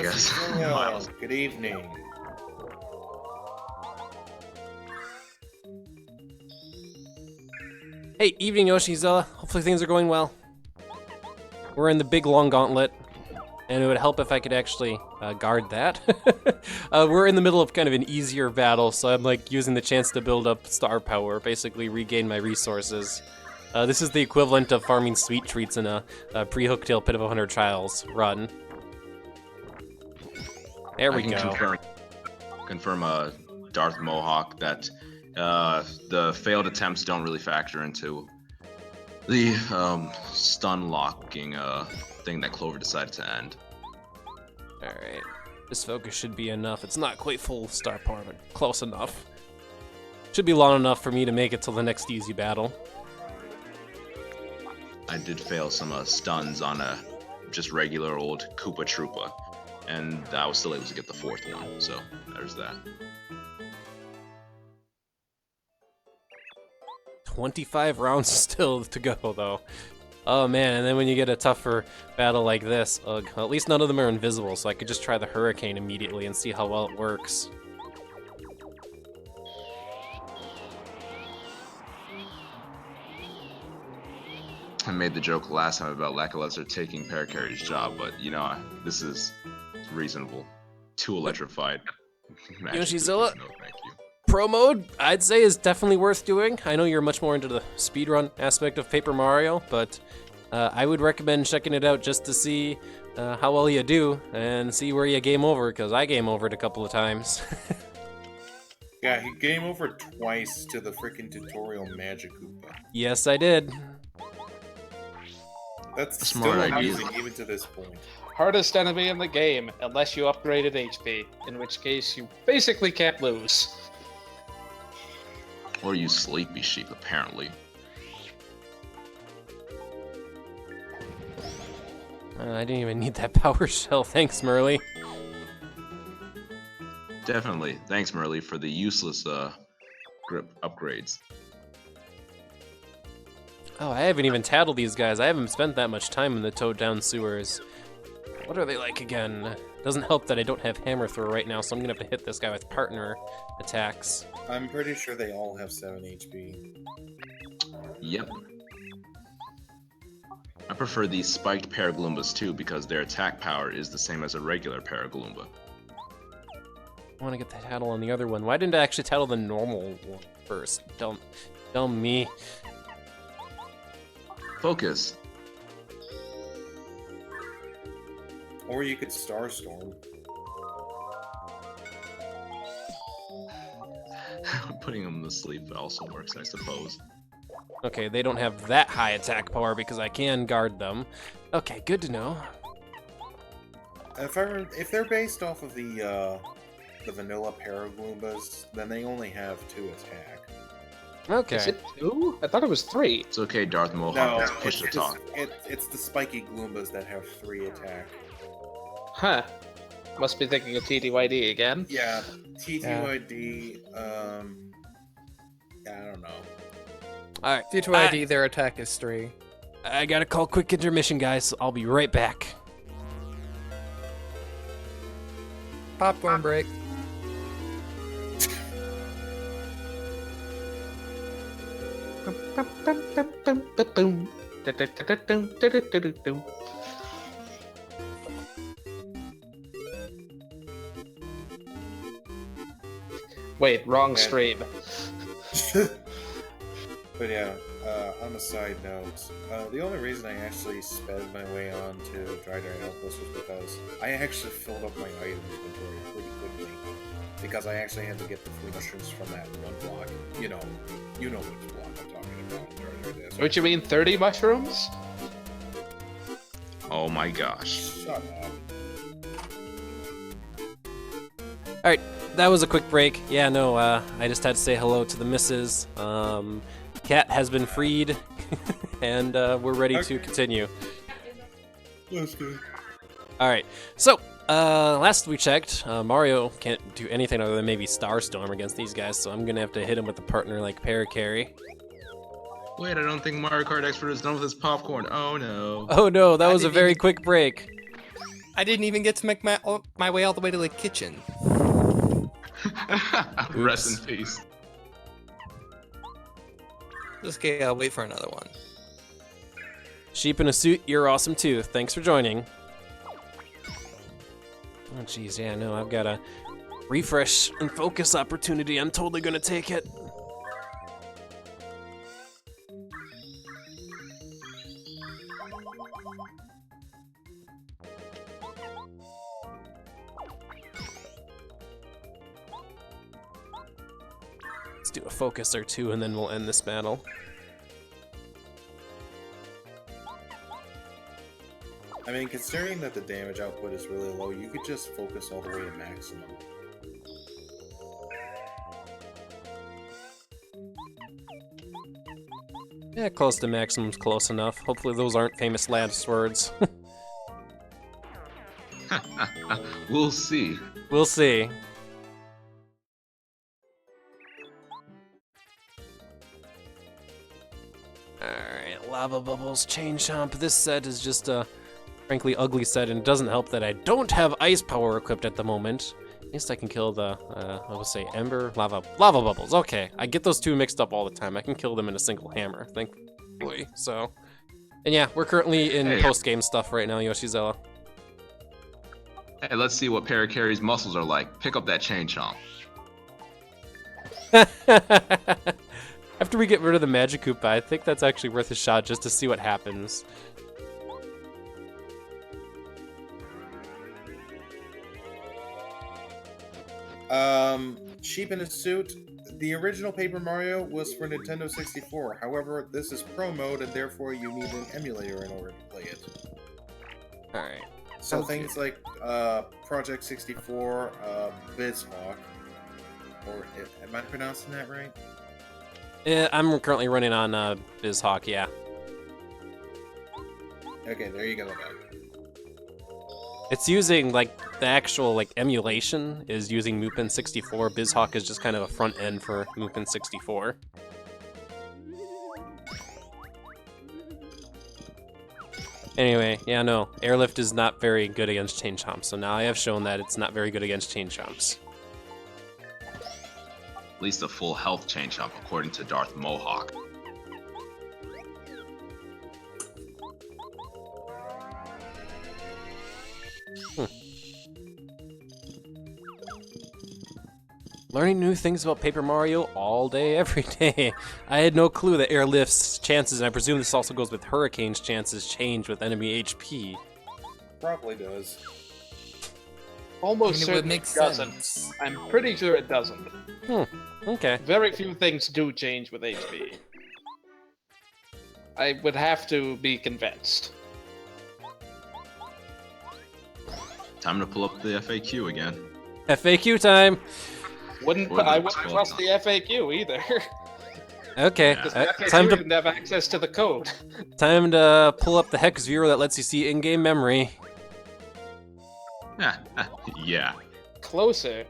guess. Miles. Good evening. Hey, evening Yoshizilla. Hopefully things are going well. We're in the big long gauntlet, and it would help if I could actually guard that. We're in the middle of kind of an easier battle, so I'm like using the chance to build up star power, basically regain my resources. This is the equivalent of farming sweet treats in a pre-Hooktail Pit of 100 Trials run. There we go. Confirm Darth Mohawk that the failed attempts don't really factor into the stun locking thing that Clover decided to end. Alright. This focus should be enough. It's not quite full star power, but close enough. Should be long enough for me to make it till the next easy battle. I did fail some stuns on a just regular old Koopa Troopa, and I was still able to get the fourth one, so there's that. 25 rounds still to go, though. Oh man, and then when you get a tougher battle like this, ugh, at least none of them are invisible, so I could just try the Hurricane immediately and see how well it works. I made the joke last time about Lackluster taking Parakarry's job, but you know, this is reasonable. Too electrified. Yoshizilla? No, thank you. Pro mode, I'd say, is definitely worth doing. I know you're much more into the speedrun aspect of Paper Mario, but I would recommend checking it out just to see how well you do and see where you game over, because I game overed a couple of times. Yeah, he game over twice to the freaking tutorial Magic Koopa. Yes, I did. That's Smart still idea. amazing even to this point. Hardest enemy in the game, unless you upgraded HP, in which case you basically can't lose. Or you sleepy sheep, apparently. I didn't even need that power shell. Thanks, Merly. Definitely. Thanks, Merly, for the useless grip upgrades. Oh, I haven't even tattled these guys. I haven't spent that much time in the Toad Down sewers. What are they like again? Doesn't help that I don't have Hammer Throw right now, so I'm gonna have to hit this guy with partner attacks. I'm pretty sure they all have 7 HP. Yep. I prefer these spiked Paraglumbas too because their attack power is the same as a regular Paraglumba. I want to get the tattle on the other one. Why didn't I actually tattle the normal one first? Dumb me. Focus. Or you could Starstorm. Putting them to sleep also works, I suppose. Okay, they don't have that high attack power because I can guard them. Okay, good to know. If they're based off of the vanilla Paraglumbas, then they only have 2 attack. Okay. Is it 2? I thought it was 3. It's okay, Darth Mohawk. No, Let's push the talk. it's the spiky Gloombas that have 3 attack. Huh. Must be thinking of TDYD again. Yeah, TTYD, yeah, I don't know. Alright. D2ID, their attack is 3. I gotta call quick intermission, guys. I'll be right back. Popcorn break. Wait, wrong stream. But yeah, on a side note, the only reason I actually sped my way on to Dry Outpost was because I actually filled up my item inventory pretty quickly. Because I actually had to get the 3 mushrooms from that one block. You know which block I'm talking about. What you mean, 30 mushrooms? Oh my gosh. Shut up. Alright, that was a quick break. Yeah, no, I just had to say hello to the missus. Cat has been freed, and we're ready to continue. That's good. Alright, so, last we checked, Mario can't do anything other than maybe Starstorm against these guys, so I'm gonna have to hit him with a partner like Paracarry. Wait, I don't think Mario Kart Expert is done with his popcorn. Oh no. Oh no, that was a didn't very even- quick break. I didn't even get to make my way all the way to the kitchen. Rest in peace. Just gotta wait for another one. Sheep in a suit, you're awesome too. Thanks for joining. Oh jeez, yeah, no, I've got a refresh and focus opportunity. I'm totally gonna take it. Let's do a focus or two and then we'll end this battle. I mean, considering that the damage output is really low, you could just focus all the way to maximum. Yeah, close to maximum's close enough. Hopefully those aren't famous last words. We'll see. We'll see. Alright, Lava Bubbles, Chain Chomp. This set is just a frankly ugly set, and it doesn't help that I don't have Ice Power equipped at the moment. At least I can kill the, I will say Ember, Lava Bubbles. Okay, I get those two mixed up all the time. I can kill them in a single hammer, thankfully, so. And yeah, we're currently in post-game stuff right now, Yoshizella. Hey, let's see what Paracarry's muscles are like. Pick up that chain chomp. After we get rid of the Magic Koopa, I think that's actually worth a shot just to see what happens. Sheep in a Suit. The original Paper Mario was for Nintendo 64. However, this is Pro Mode, and therefore you need an emulator in order to play it. Alright. So Okay. things like Project 64, Bizhawk, or am I pronouncing that right? Yeah, I'm currently running on Bizhawk, yeah. Okay, there you go. Then. It's using, like, the actual, like, emulation is using Mupin 64. Bizhawk is just kind of a front end for Mupin 64. Anyway, yeah, no, Airlift is not very good against Chain Chomps, so now I have shown that it's not very good against Chain Chomps. At least a full health chain chomp, according to Darth Mohawk. Learning new things about Paper Mario all day, every day. I had no clue that Airlift's chances, and I presume this also goes with Hurricane's chances, change with enemy HP. Probably does. Almost I mean, it certainly would make doesn't. sense. I'm pretty sure it doesn't. Okay. Very few things do change with HP. I would have to be convinced. Time to pull up the FAQ again. FAQ time! I Or the wouldn't spell trust the time. FAQ either. Okay, Because Yeah. the FAQ time to didn't have access to the code. pull up the hex viewer that lets you see in-game memory. Yeah. Closer.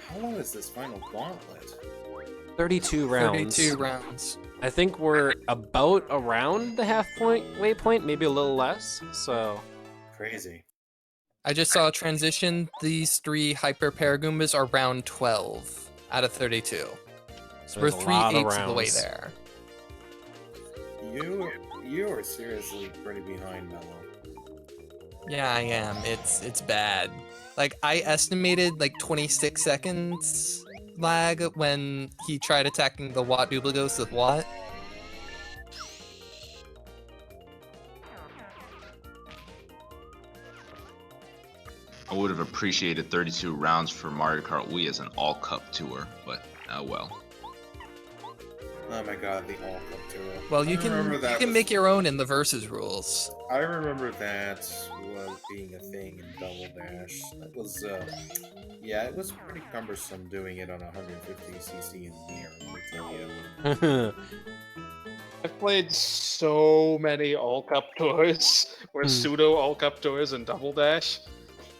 How long is this final gauntlet? 32 rounds. 32 rounds. I think we're about around the waypoint, maybe a little less. So, Crazy. I just saw a transition. These 3 Hyper Paragoombas are round 12 out of 32. So There's we're a lot of 3/8 of the way rounds. there. You are seriously pretty behind, Mello. Yeah, I am. It's bad. Like, I estimated like 26 seconds lag when he tried attacking the Watt Dupligos with Watt. I would have appreciated 32 rounds for Mario Kart Wii as an all-cup tour, but well. Oh my god, the all cup tour. Well, you I can remember you that can was- make your own in the versus rules. I remember that was being a thing in Double Dash. That was Yeah, it was pretty cumbersome doing it on 150cc in the air, let me tell you. I've played so many all cup tours, or pseudo all cup tours and double dash.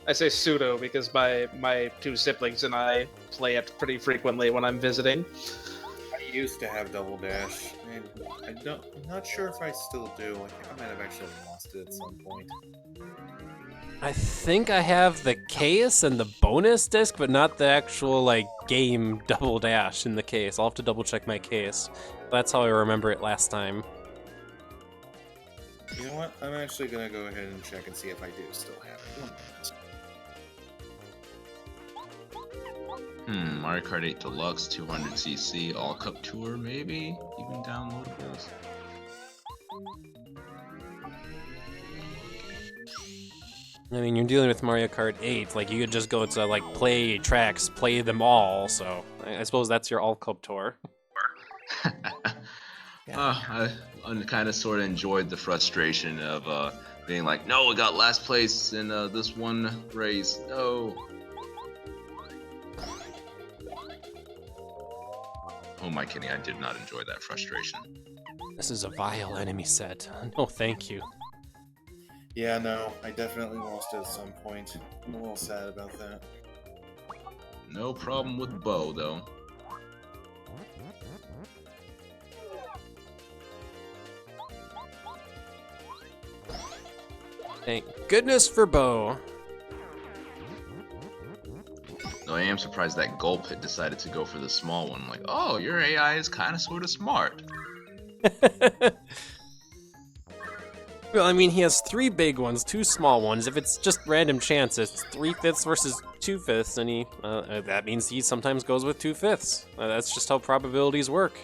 I say pseudo because my two siblings and I play it pretty frequently when I'm visiting. I used to have double dash, and I'm not sure if I still do. I think I might have actually lost it at some point. I think I have the case and the bonus disc, but not the actual like game double dash in the case. I'll have to double check my case. That's how I remember it last time. You know what? I'm actually gonna go ahead and check and see if I do still have it. 1 minute. Mario Kart 8 Deluxe, 200cc, all cup tour, maybe? Even downloadables? I mean, you're dealing with Mario Kart 8. Like, you could just go to like play tracks, play them all. So I suppose that's your all cup tour. I kind of sort of enjoyed the frustration of being like, no, we got last place in this one race. No. Oh my kidding, I did not enjoy that frustration. This is a vile enemy set. No, thank you. Yeah, no, I definitely lost it at some point. I'm a little sad about that. No problem with Bo, though. Thank goodness for Bo. Though I am surprised that Gulp had decided to go for the small one. Like, oh, your AI is kind of sort of smart. Well, I mean, he has 3 big ones, 2 small ones. If it's just random chance, it's 3/5 versus 2/5, and that means he sometimes goes with 2/5. That's just how probabilities work.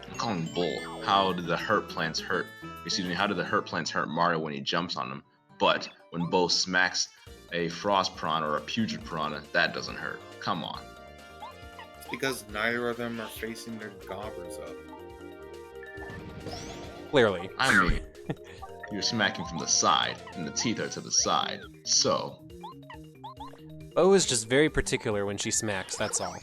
I'm calling bull. How did the hurt plants hurt? Excuse me, how did the hurt plants hurt Mario when he jumps on them? But when Bo smacks a frost piranha or a putrid piranha, that doesn't hurt. Come on. It's because neither of them are facing their gobbers up. Clearly. I mean, you're smacking from the side, and the teeth are to the side. So, Bo is just very particular when she smacks, that's all.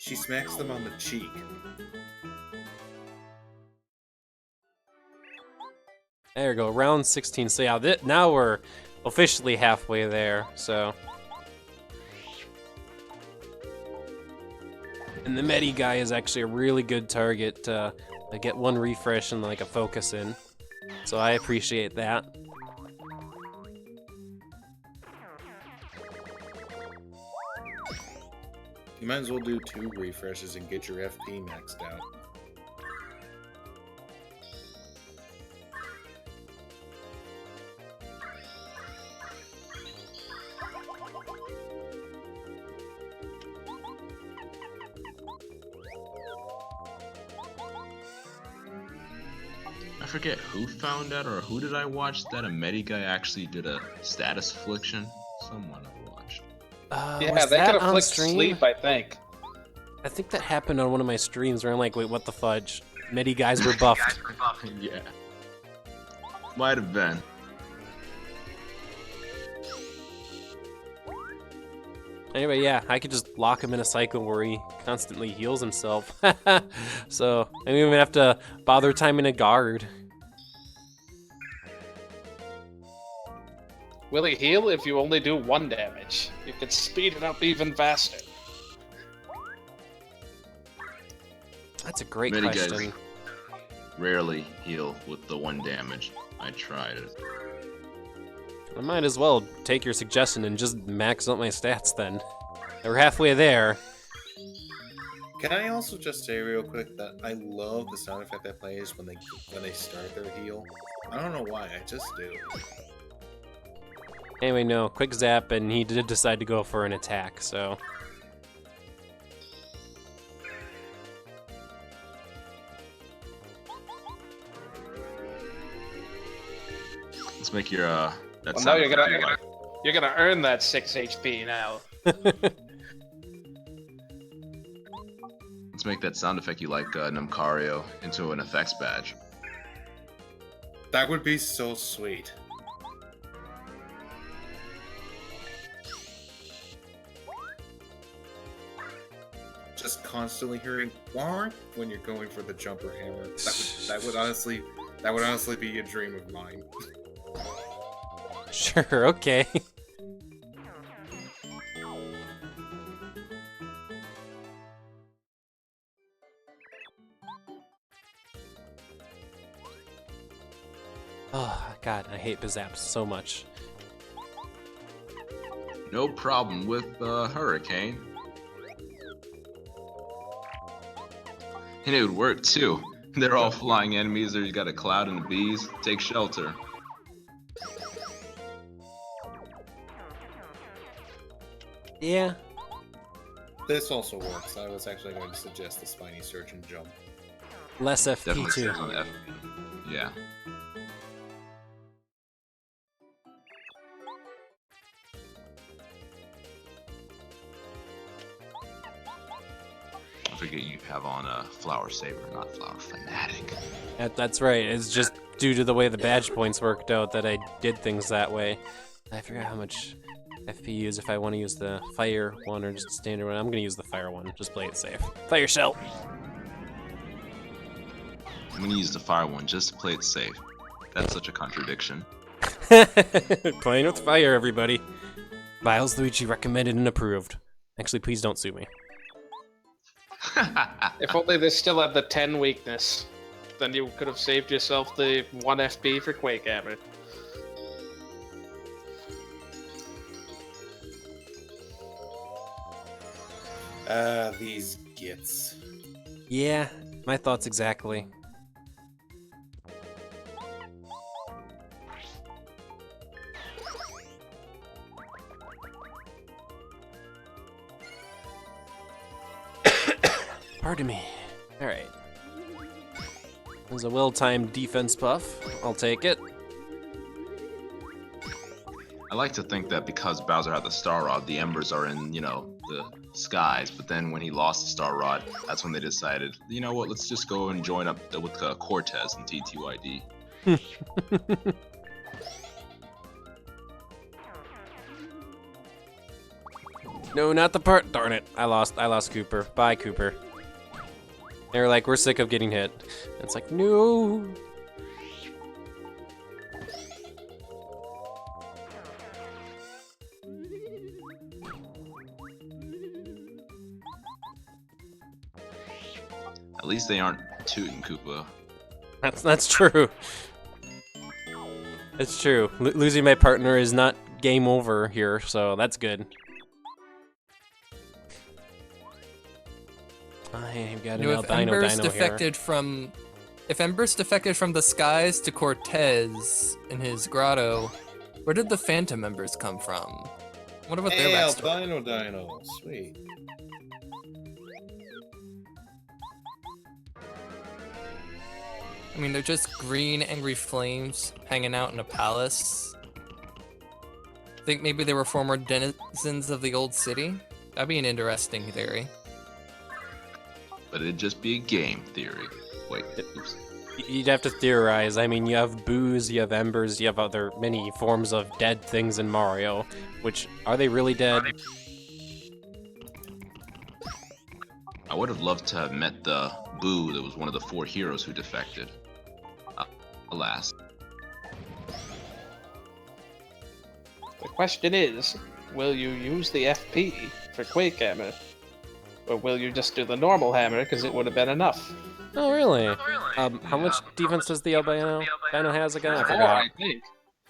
She smacks them on the cheek. There we go, round 16. So yeah, now we're officially halfway there, so. And the Medi guy is actually a really good target to get 1 refresh and like a focus in. So I appreciate that. You might as well do 2 refreshes and get your FP maxed out. I forget who found out or who did I watch that a Medi guy actually did a status affliction? Someone I watched. Yeah, Was they that could on afflict stream? sleep, I think. I think that happened on one of my streams where I'm like, wait, what the fudge? Medi guys were buffed. Yeah. Might have been. Anyway, yeah, I could just lock him in a cycle where he constantly heals himself. So I don't even have to bother timing a guard. Will he heal if you only do 1 damage? You could speed it up even faster. That's a great Medi question. guys rarely heal with the 1 damage. I tried it. I might as well take your suggestion and just max out my stats then. We're halfway there. Can I also just say real quick that I love the sound effect that plays when they start their heal? I don't know why, I just do. Anyway, no, quick zap, and he did decide to go for an attack, so. Let's make your that Well, sound now you're effect gonna you like. you're gonna earn that 6 HP now. Let's make that sound effect you like, Numcario, into an effects badge. That would be so sweet. Just constantly hearing "warp" when you're going for the jumper hammer. That would honestly be a dream of mine. Sure, okay. Oh, God, I hate Bizhawk so much. No problem with Hurricane. And it would work too. They're all flying enemies, or you got a cloud and the bees. Take shelter. Yeah. This also works. I was actually going to suggest the spiny surgeon jump. Less FP Definitely too. stays on FP. Yeah. I forget you have on a Flower Saver, not Flower Fanatic. That's right. It's just due to the way the badge points worked out that I did things that way. I forgot how much FP use if I want to use the fire one or just a standard one. I'm gonna use the fire one. Just play it safe. Fire shell. I'm gonna use the fire one just to play it safe. That's such a contradiction. Playing with fire, everybody. Miles Luigi recommended and approved. Actually, please don't sue me. If only they still had the 10 weakness, then you could have saved yourself the 1 FP for Quake Hammer. These gits. Yeah, my thoughts exactly. Pardon me. Alright. There's a well-timed defense buff. I'll take it. I like to think that because Bowser had the Star Rod, the embers are in, you know, the skies. But then when he lost the Star Rod, that's when they decided, you know what, let's just go and join up with Cortez and TTYD. No, not the part. Darn it. I lost Cooper. Bye, Cooper. They were like, we're sick of getting hit. And it's like, no. At least they aren't tooting Koopa. That's true. It's true. Losing my partner is not game over here, so that's good. I've got an albino dino here. If Embers defected from the skies to Cortez in his grotto, where did the Phantom Embers come from? What about their Hey, backstory? albino dino. Sweet. I mean, they're just green, angry flames hanging out in a palace. Think maybe they were former denizens of the old city? That'd be an interesting theory. But it'd just be a game theory. Wait, oops. You'd have to theorize. I mean, you have boos, you have embers, you have other many forms of dead things in Mario. Which, are they really dead? I would have loved to have met the Boo that was one of the 4 heroes who defected. Alas. The question is, will you use the FP for Quake Hammer? Or will you just do the normal hammer, because it would have been enough? Oh, really? How much defense does the albino dino has again? I 4, forgot. I think.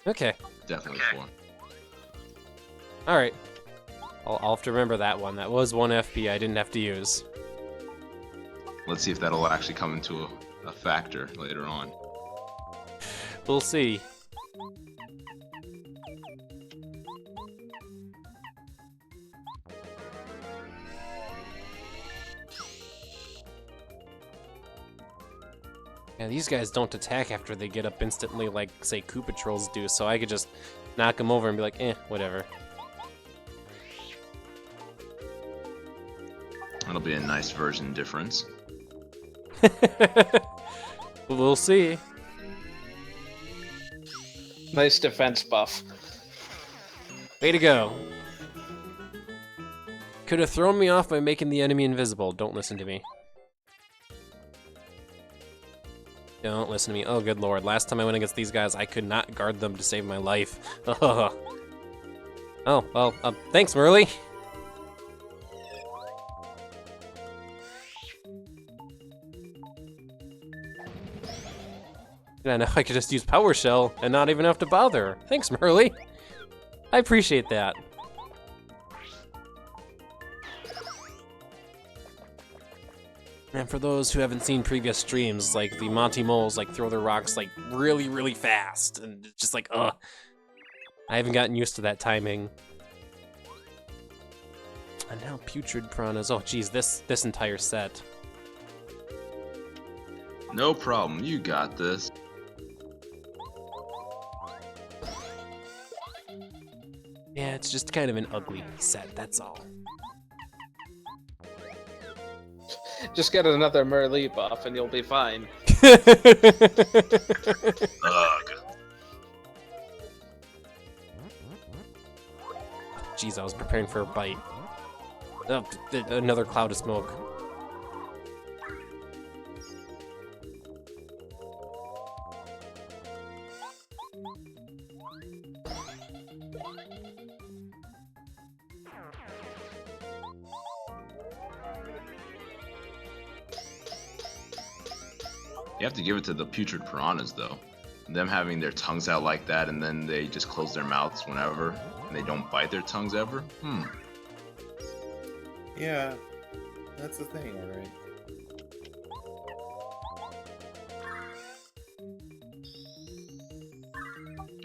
Okay. Definitely 4. Alright. I'll have to remember that one. That was 1 FP I didn't have to use. Let's see if that'll actually come into a factor later on. We'll see. Yeah, these guys don't attack after they get up instantly like, say, Koopa Trolls do, so I could just knock them over and be like, whatever. That'll be a nice version difference. We'll see. Nice defense buff. Way to go. Could have thrown me off by making the enemy invisible. Don't listen to me. Don't listen to me. Oh, good lord. Last time I went against these guys, I could not guard them to save my life. Oh, well, thanks, Merly. Yeah, now I could just use Power Shell and not even have to bother. Thanks, Merly. I appreciate that. And for those who haven't seen previous streams, like the Monty Moles like throw their rocks like really, really fast, and it's just like, ugh. I haven't gotten used to that timing. And now Putrid Piranhas. Oh geez, this entire set. No problem, you got this. Yeah, it's just kind of an ugly set, that's all. Just get another Merlee buff and you'll be fine. Ugh. Jeez, I was preparing for a bite. Oh, another cloud of smoke. You have to give it to the Putrid Piranhas, though. Them having their tongues out like that, and then they just close their mouths whenever, and they don't bite their tongues ever? Yeah, that's the thing, alright.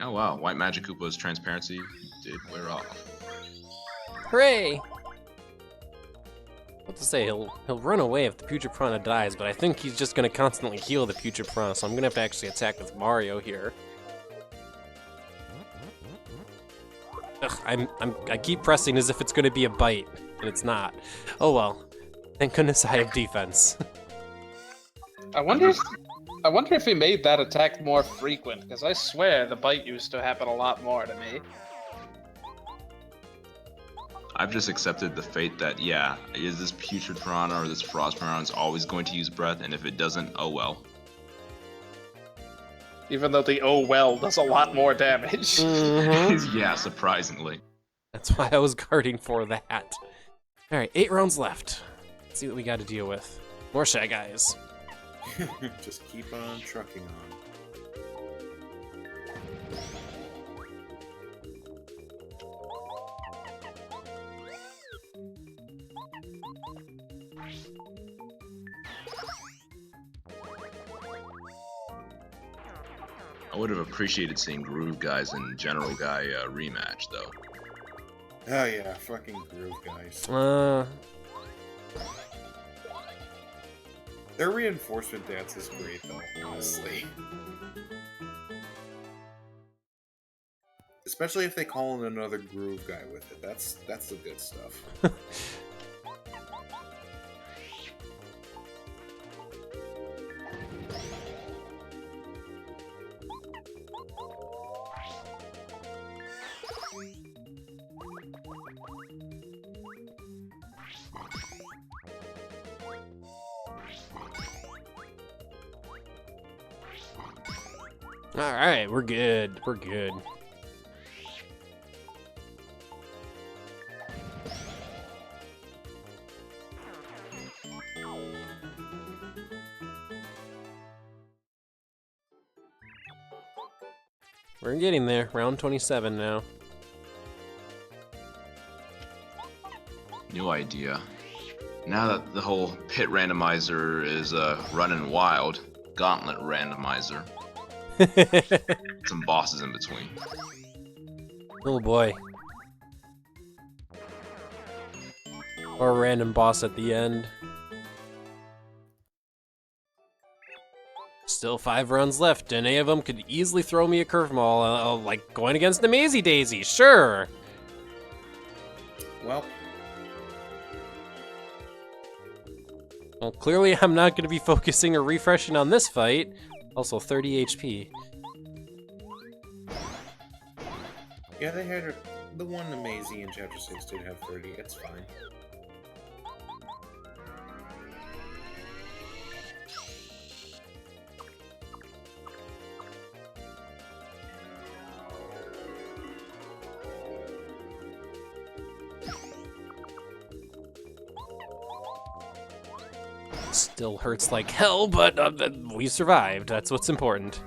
Oh wow, White Magic Koopa's transparency did wear off. Hooray! What to say, he'll run away if the Putrid Piranha dies, but I think he's just gonna constantly heal the Putrid Piranha, so I'm gonna have to actually attack with Mario here. Ugh, I keep pressing as if it's gonna be a bite, and it's not. Oh well. Thank goodness I have defense. I wonder if he made that attack more frequent, because I swear the bite used to happen a lot more to me. I've just accepted the fate that, yeah, is this Putrid Piranha or this Frost Piranha is always going to use breath, and if it doesn't, oh well. Even though the oh well does a lot more damage. Mm-hmm. Yeah, surprisingly. That's why I was guarding for that. Alright, 8 rounds left. Let's see what we got to deal with. More Shy Guys. Just keep on trucking on. I would have appreciated seeing Groove Guys and General Guy rematch, though. Oh yeah, fucking Groove Guys. Their reinforcement dance is great though, honestly. Especially if they call in another Groove Guy with it. That's the good stuff. Alright, we're good. We're good. We're getting there. Round 27 now. New idea. Now that the whole pit randomizer is running wild, Gauntlet randomizer. Some bosses in between. Oh boy. Or a random boss at the end. Still 5 rounds left, and any of them could easily throw me a curveball, like going against the Mazy Daisy, sure. Well, Well, clearly I'm not going to be focusing or refreshing on this fight. Also, 30 HP. yeah, they had the one Amazy in Chapter 6 did have 30. It's fine. Still hurts like hell, but we survived. That's what's important.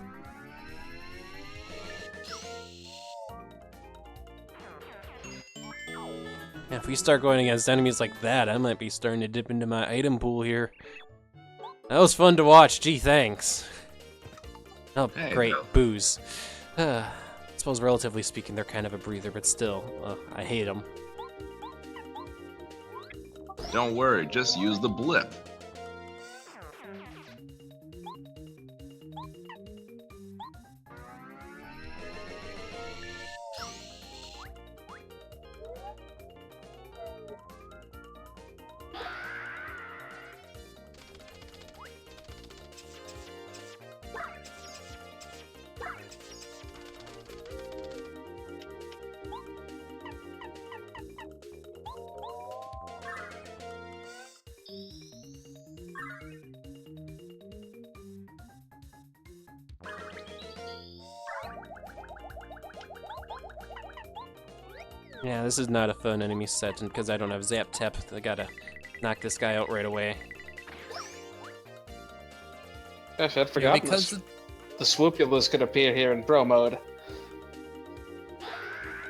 Yeah, if we start going against enemies like that, I might be starting to dip into my item pool here. That was fun to watch. Gee, thanks. Oh, Hey, great. Bill. Booze. I suppose relatively speaking, they're kind of a breather, but still, I hate them. Don't worry, just use the blip. Yeah, this is not a fun enemy set, and because I don't have Zap Tap, I gotta knock this guy out right away. Gosh, I'd forgotten because the Swoopulus could appear here in Pro mode.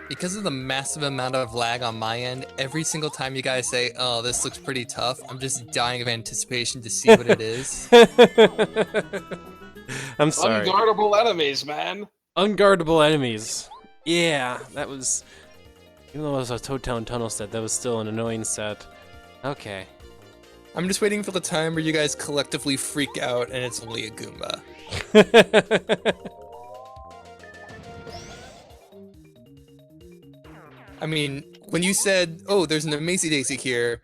Because of the massive amount of lag on my end, every single time you guys say, "Oh, this looks pretty tough," I'm just dying of anticipation to see what it is. I'm sorry. Unguardable enemies, man. Unguardable enemies. Yeah, that was... Even though it was a Toad Town Tunnel set, that was still an annoying set. Okay. I'm just waiting for the time where you guys collectively freak out and it's only a Goomba. I mean, when you said, "Oh, there's an Amazy Daisy here,"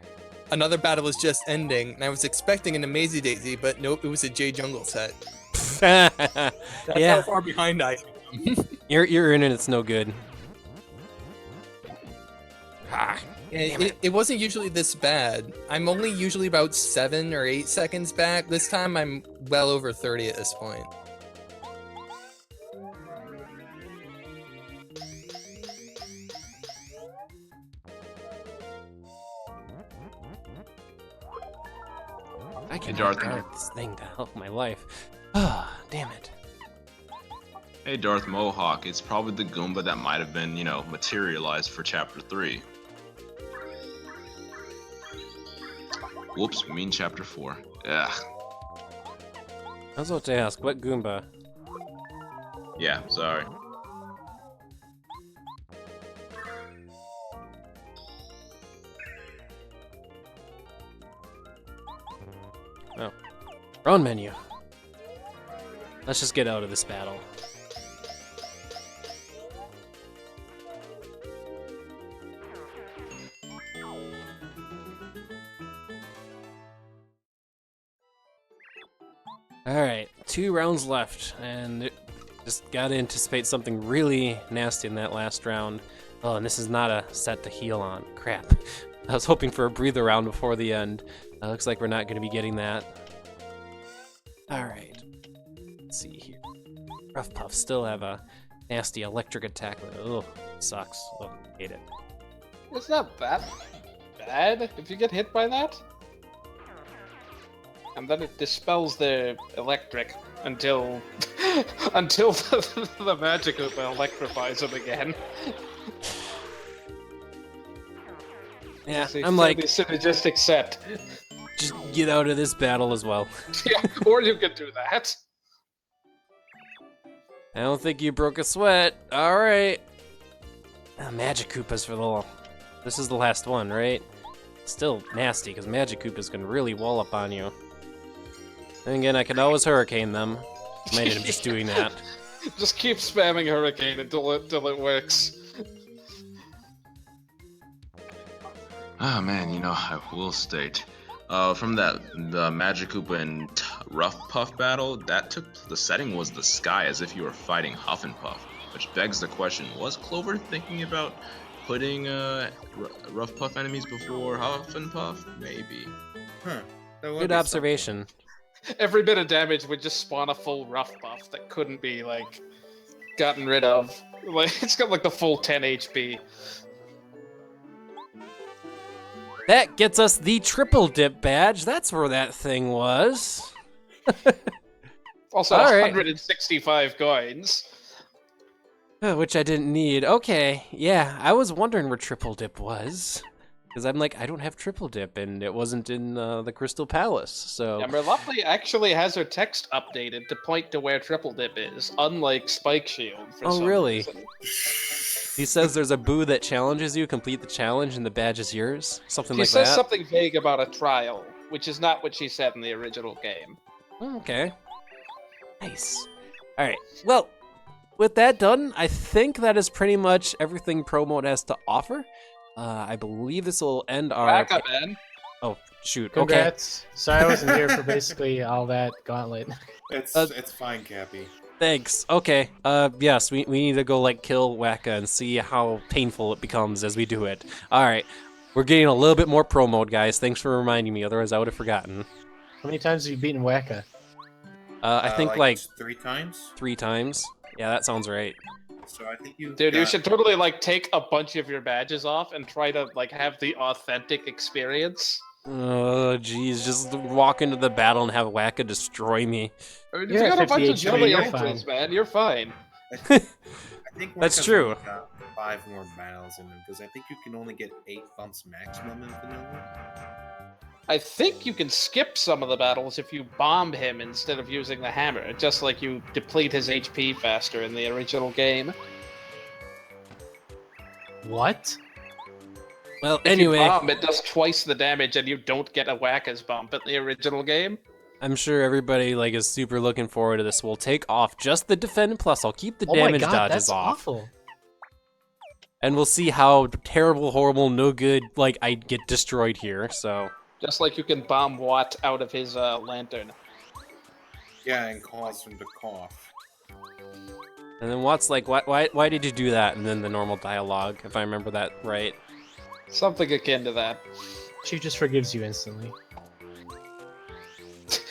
another battle was just ending, and I was expecting an Amazy Daisy, but nope, it was a J Jungle set. That's Yeah. how far behind I am. Your internet's no good. Ah, It wasn't usually this bad. I'm only usually about 7 or 8 seconds back. This time I'm well over 30 at this point. I can Darth. guard this thing to help my life. Ah, damn it. Hey, Darth Mohawk, it's probably the Goomba that might have been, materialized for Chapter 3. Whoops, mean Chapter 4. Ugh. I was about to ask, what Goomba? Yeah, sorry. Oh. Wrong menu. Let's just get out of this battle. Alright, 2 rounds left, and just gotta anticipate something really nasty in that last round. Oh, and this is not a set to heal on. Crap. I was hoping for a breather round before the end. Looks like we're not gonna be getting that. Alright. Let's see here. Rough Puff still have a nasty electric attack. Ugh, sucks. Oh, hate it. It's not that bad if you get hit by that. And then it dispels the electric until until the magic Koopa electrifies it again. Yeah, It's a I'm like, fairly synergistic set. just get out of this battle as well. Yeah, or you could do that. I don't think you broke a sweat. Alright. Magic Koopas for the... This is the last one, right? Still nasty, because Magic Koopas can really wall up on you. And again, I can always hurricane them. Might end up just doing that. Just keep spamming Hurricane until it works. Ah man, you know, I will state, from the Magikoopa and Rough Puff battle, the setting was the sky, as if you were fighting Huff and Puff, which begs the question: was Clover thinking about putting Rough Puff enemies before Huff and Puff? Maybe. Huh. Good observation. Every bit of damage would just spawn a full Rough Buff that couldn't be, like, gotten rid of. Like, it's got, like, the full 10 HP. That gets us the triple dip badge. That's where that thing was. Also, All right. 165 coins. Which I didn't need. Okay, yeah, I was wondering where triple dip was. Because I'm like, I don't have triple dip, and it wasn't in the Crystal Palace, so... Yeah, Merluffy actually has her text updated to point to where triple dip is, unlike Spike Shield for some really? reason. He says there's a boo that challenges you, complete the challenge, and the badge is yours? Something She like says that? something vague about a trial, which is not what she said in the original game. Okay. Nice. Alright, well, with that done, I think that is pretty much everything Pro Mode has to offer. I believe this will end our... Back up, man. Oh, shoot, okay. Congrats. Sorry I wasn't here for basically all that Gauntlet. It's fine, Cappy. Thanks. Okay. Yes, we need to go, like, kill Wacka and see how painful it becomes as we do it. Alright. We're getting a little bit more pro mode, guys. Thanks for reminding me, otherwise I would have forgotten. How many times have you beaten Wacka? I think, like 3 times? 3 times. Yeah, that sounds right. So I think you... Dude, you should totally, like, take a bunch of your badges off and try to, like, have the authentic experience. Oh, jeez. Just walk into the battle and have Wacka destroy me. I mean, if You're you at got a bunch 50 of HP, jelly you're ultras, fine. man, you're fine. I think That's Wacka's true. only got 5 more battles in them, because I think you can only get 8 bumps maximum in vanilla. I think you can skip some of the battles if you bomb him instead of using the hammer, just like you deplete his HP faster in the original game. What? Well, If anyway, you bomb, it does twice the damage and you don't get a Wacka's bump in the original game. I'm sure everybody like is super looking forward to this. We'll take off just the defend plus. I'll keep the Oh my damage god, dodges that's off. awful. And we'll see how terrible, horrible, no good, like, I get destroyed here, so... Just like you can bomb Watt out of his lantern. Yeah, and cause him to cough. And then Watt's like, why did you do that? And then the normal dialogue, if I remember that right. Something akin to that. She just forgives you instantly.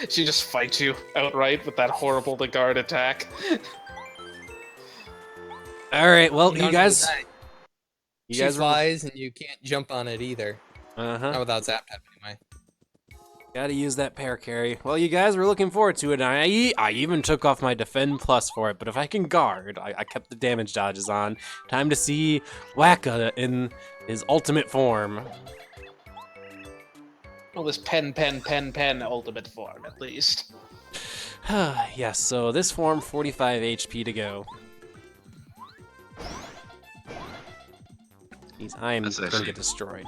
She just fights you outright with that horrible to guard attack. Alright, well, you Don't guys... do that. You She guys were... flies and you can't jump on it either. Uh-huh. Not without Zap Tap, anyway. Gotta use that pair carry. Well, you guys were looking forward to it, and I even took off my defend plus for it, but if I can guard, I kept the damage dodges on. Time to see Wacka in his ultimate form. Well, this pen ultimate form, at least. Yes, so this form, 45 HP to go. Jeez, I'm That's gonna actually- get destroyed.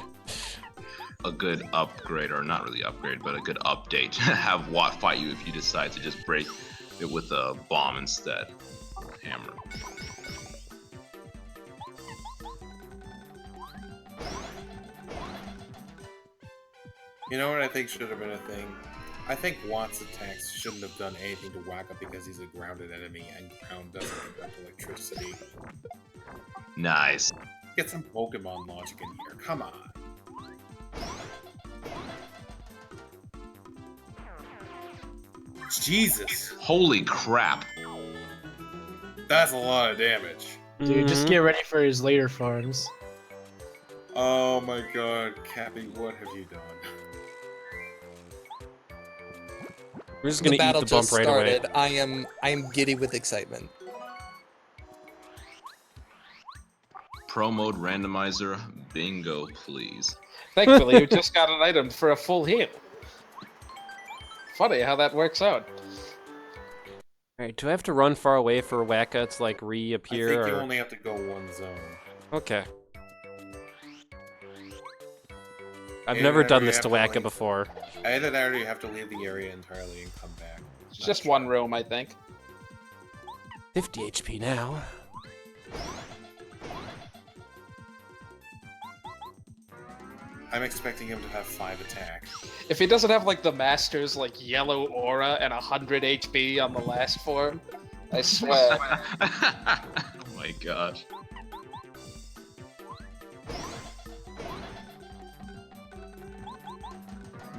A good upgrade, or not really upgrade, but a good update. Have Watt fight you if you decide to just break it with a bomb instead. Hammer. You know what I think should have been a thing? I think Watt's attacks shouldn't have done anything to Wacka because he's a grounded enemy and ground doesn't conduct electricity. Nice. Get some Pokemon logic in here, come on. Jesus, Holy crap. that's a lot of damage. Dude, just get ready for his later forms. Oh my god, Cappy, what have you done? We're just The gonna battle eat the bump just right away. started. I am giddy with excitement. Pro mode randomizer. Bingo, please. Thankfully, you just got an item for a full heal. Funny how that works out. Alright, do I have to run far away for Wacka to like I reappear? think you Or... only have to go one zone. Okay. I've Yeah, never whenever done you this have to to, Wacka like- before. Either that or you have to leave the area entirely and come back. It's just one room, I think. 50 HP now. I'm expecting him to have 5 attack. If he doesn't have like the master's like yellow aura and 100 HP on the last form, I swear. Oh my gosh.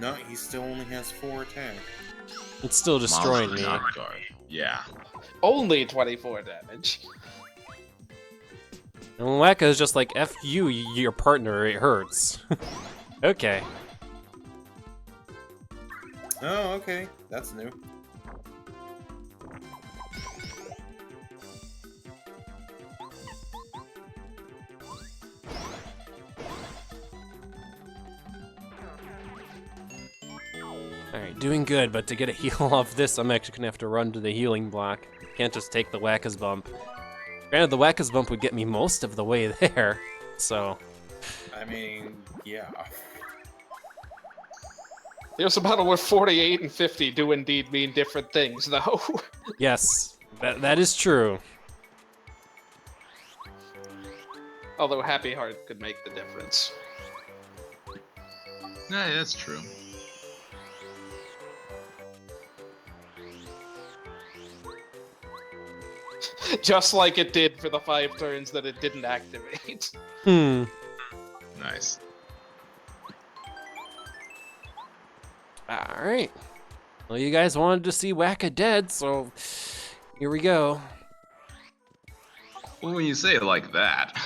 No, he still only has 4 attack. It's still destroying Monster me. knock guard. Yeah. Only 24 damage. And Wacka is just like, F you, your partner, it hurts. Okay. Oh, okay. That's new. Alright, doing good, but to get a heal off this, I'm actually gonna have to run to the healing block. Can't just take the Wacka's bump. Granted, the Wacka's bump would get me most of the way there, so... I mean, yeah. There's a battle where 48 and 50 do indeed mean different things, though. Yes, that is true. Although Happy Heart could make the difference. Yeah, that's true. Just like it did for the 5 turns that it didn't activate. Nice. Alright. Well, you guys wanted to see Wacka dead, so here we go. Well, when you say it like that.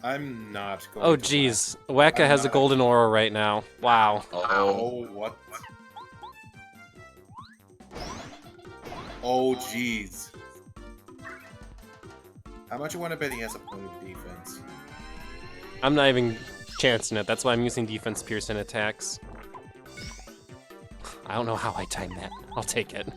I'm not going Oh, to jeez. Wacka I'm has a not- golden aura right now. Wow. Oh, what? Oh, jeez. How much you want to bet he has a point of defense? I'm not even chancing it. That's why I'm using defense Pearson attacks. I don't know how I timed that. I'll take it.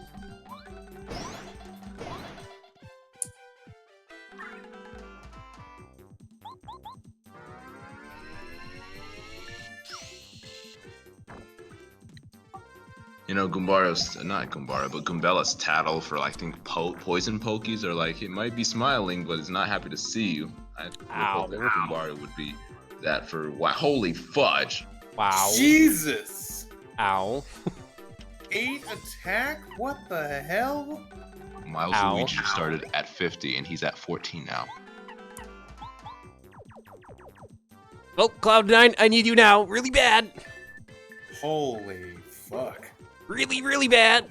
You know, Goombaro's, not Goombaro, but Goombella's tattle for, I think, poison pokies are like, it might be smiling, but it's not happy to see you. I would hope that Goombaro would be that for, wow, holy fudge. Wow. Jesus! Ow. 8 attack? What the hell? Miles Ow. Luigi started at 50, and he's at 14 now. Well, Cloud9, I need you now. Really bad. Holy fuck. Really, really bad.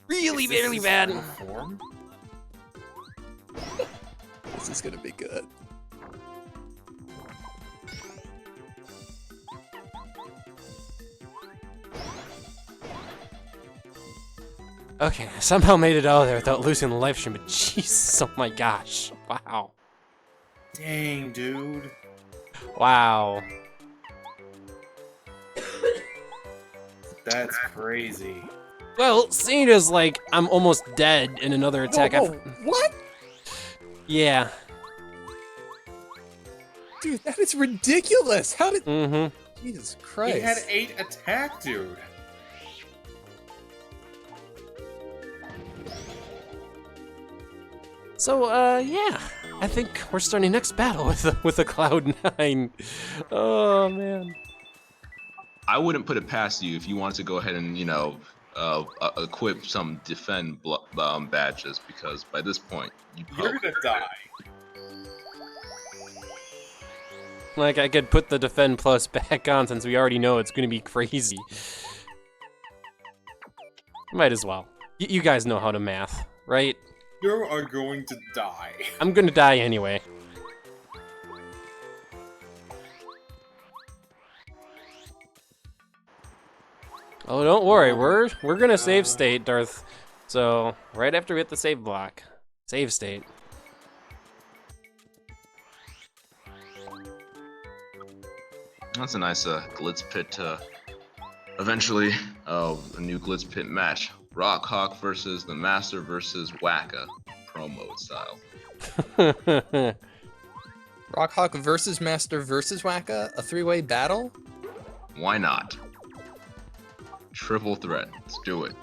Really, Is this really his bad. full form? This is gonna be good. Okay, I somehow made it out of there without losing the live stream, but Jesus, oh my gosh. Wow. Dang, dude. Wow. That's crazy. Well, seeing as like I'm almost dead in another attack. What? Yeah. Dude, that is ridiculous. How did... Mm-hmm. Jesus Christ. He had 8 attack, dude. So, yeah. I think we're starting next battle with a Cloud9. Oh man. I wouldn't put it past you if you wanted to go ahead and, you know, equip some defend badges, because by this point, You're gonna die. Like, I could put the defend plus back on since we already know it's gonna be crazy. Might as well. You guys know how to math, right? You are going to die. I'm gonna die anyway. Oh, don't worry, we're gonna save state, Darth. So, right after we hit the save block. Save state. That's a nice Glitz Pit, eventually, a new Glitz Pit match. Rockhawk versus the Master versus Wacka, Pro Mode style. Rockhawk versus Master versus Wacka? A 3-way battle? Why not? Triple threat. Let's do it.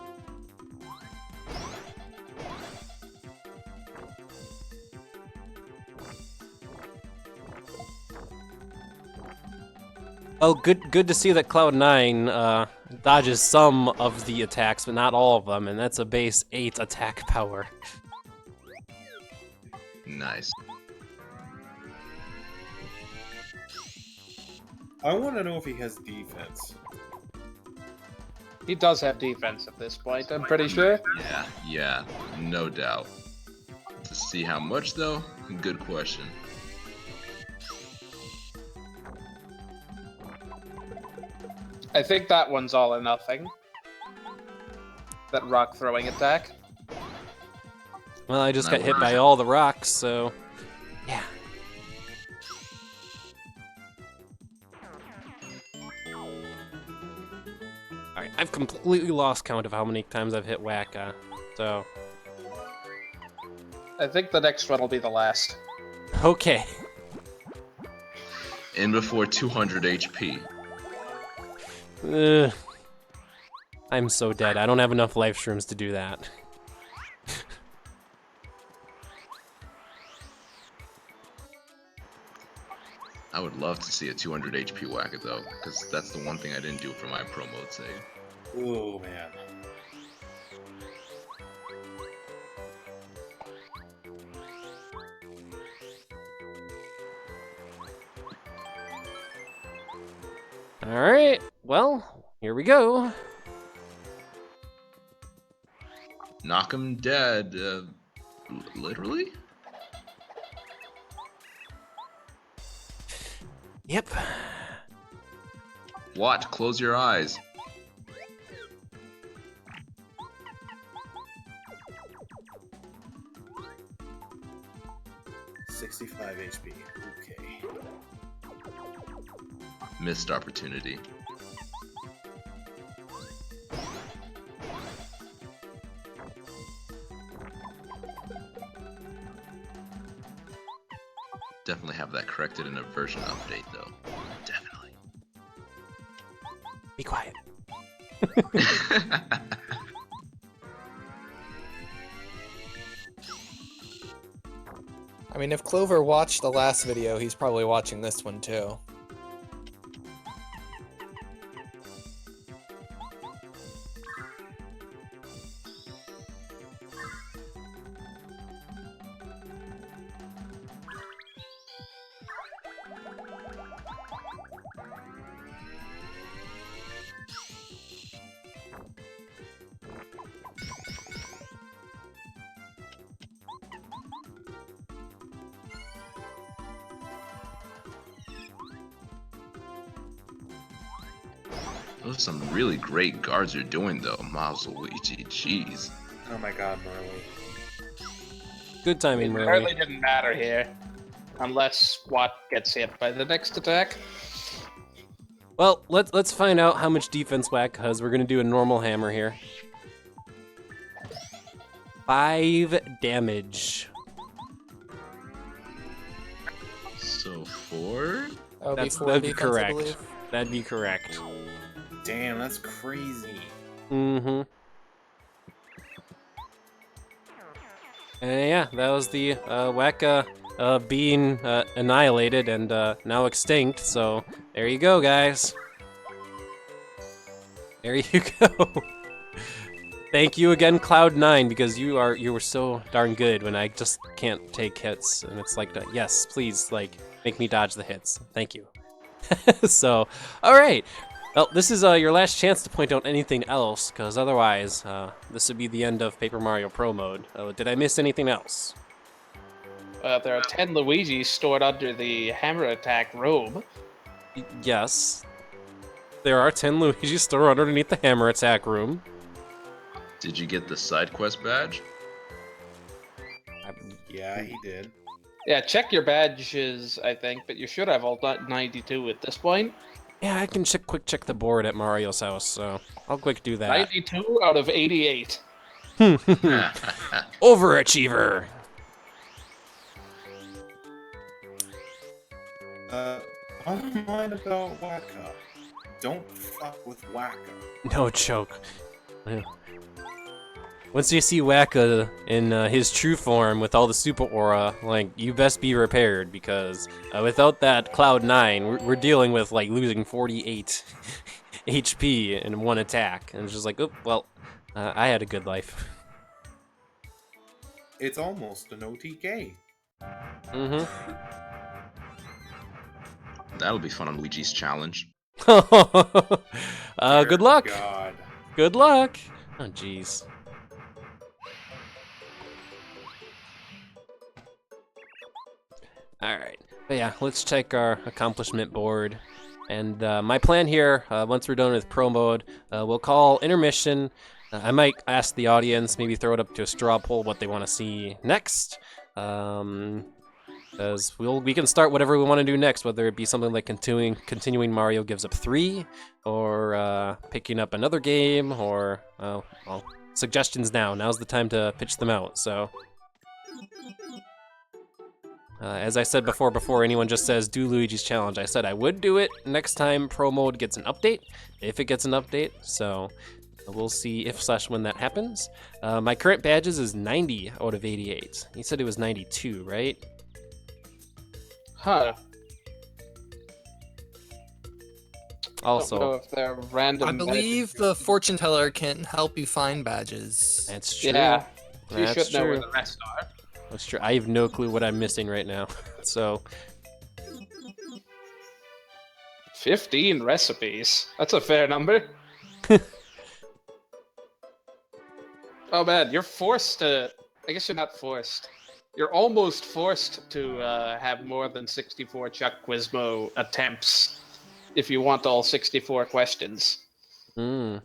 Oh, good to see that Cloud9 dodges some of the attacks, but not all of them, and that's a base 8 attack power. Nice. I want to know if he has defense. He does have defense at this point, I'm pretty sure. Yeah, no doubt. To see how much though? Good question. I think that one's all or nothing. That rock throwing attack. Well, I just That got hit by works. all the rocks, so yeah. Alright, I've completely lost count of how many times I've hit Wacka, so I think the next one will be the last. okay. In before 200 HP. Ugh. I'm so dead. I don't have enough life shrooms to do that. I would love to see a 200 HP Wacka though, because that's the one thing I didn't do for my pro mode save. Oh man. Alright, well, here we go. Knock him dead, literally? Yep. What? Close your eyes. $65 HP. Okay. Missed opportunity. Definitely have that corrected in a version update though. Definitely. Be quiet. I mean, if Clover watched the last video, he's probably watching this one too. Those are some really great guards you're doing though, Miles Luigi. Jeez. Oh my god, Marley. Good It timing, Murray. hardly didn't matter here. Unless Watt gets hit by the next attack. Well, let's find out how much defense Wacka has. We're gonna do a normal hammer here. 5 damage. So 4? That would be That'd 4 be defense, I correct. believe. That'd be correct. Damn, that's crazy. Mm-hmm. And yeah, that was the Wacka being annihilated and now extinct. So there you go, guys. There you go. Thank you again, Cloud9, because you were so darn good when I just can't take hits, and it's like, yes, please, like, make me dodge the hits. Thank you. So, all right. Well, this is your last chance to point out anything else, because otherwise, this would be the end of Paper Mario Pro Mode. Did I miss anything else? There are 10 Luigis stored under the hammer attack room. Yes. There are 10 Luigi stored underneath the hammer attack room. Did you get the side quest badge? Yeah, he did. Yeah, check your badges, I think, but you should have all 92 at this point. Yeah, I can quick check the board at Mario's house, so I'll quick do that. 92 out of 88. Overachiever! Bottom line about Wacka. don't fuck with Wacka. No joke. Once you see Wacka in his true form with all the super aura, like, you best be prepared, because without that Cloud 9, we're dealing with, like, losing 48 HP in one attack. And it's just like, oh, well, I had a good life. It's almost an OTK. Mm-hmm. That'll be fun on Luigi's challenge. Good Dear luck. God. Good luck. Oh, jeez. Alright, but yeah, let's check our accomplishment board. And my plan here, once we're done with Pro Mode, we'll call Intermission. I might ask the audience, maybe throw it up to a straw poll what they want to see next. Because we can start whatever we want to do next, whether it be something like continuing Mario Gives Up 3, or picking up another game, or, well, suggestions now. Now's the time to pitch them out, so... as I said before anyone just says, do Luigi's Challenge, I said I would do it next time Pro Mode gets an update, if it gets an update, so we'll see if/when that happens. My current badges is 90 out of 88. You said it was 92, right? Huh. Also, Don't know if they're random. I believe the fortune teller can help you find badges. that's true. Yeah, you That's should know where true. the rest are. That's true. I have no clue what I'm missing right now, so... 15 recipes. That's a fair number. Oh man, you're forced to... I guess you're not forced. You're almost forced to have more than 64 Chuck Quizmo attempts if you want all 64 questions. Hmm.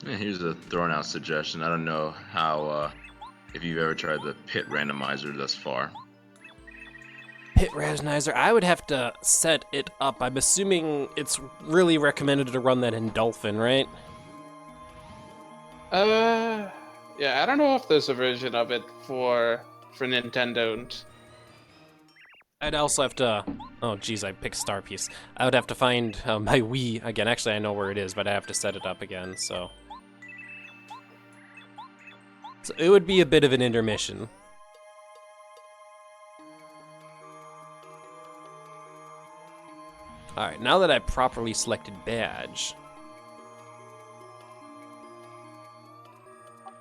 Yeah, here's a thrown out suggestion. I don't know how if you've ever tried the pit randomizer thus far. Pit randomizer, I would have to set it up. I'm assuming it's really recommended to run that in Dolphin, right? Yeah, I don't know if there's a version of it for Nintendo. I'd also have to... Oh, geez, I picked Star Piece. I would have to find my Wii again. Actually, I know where it is, but I have to set it up again, so... So it would be a bit of an intermission. Alright, now that I've properly selected badge...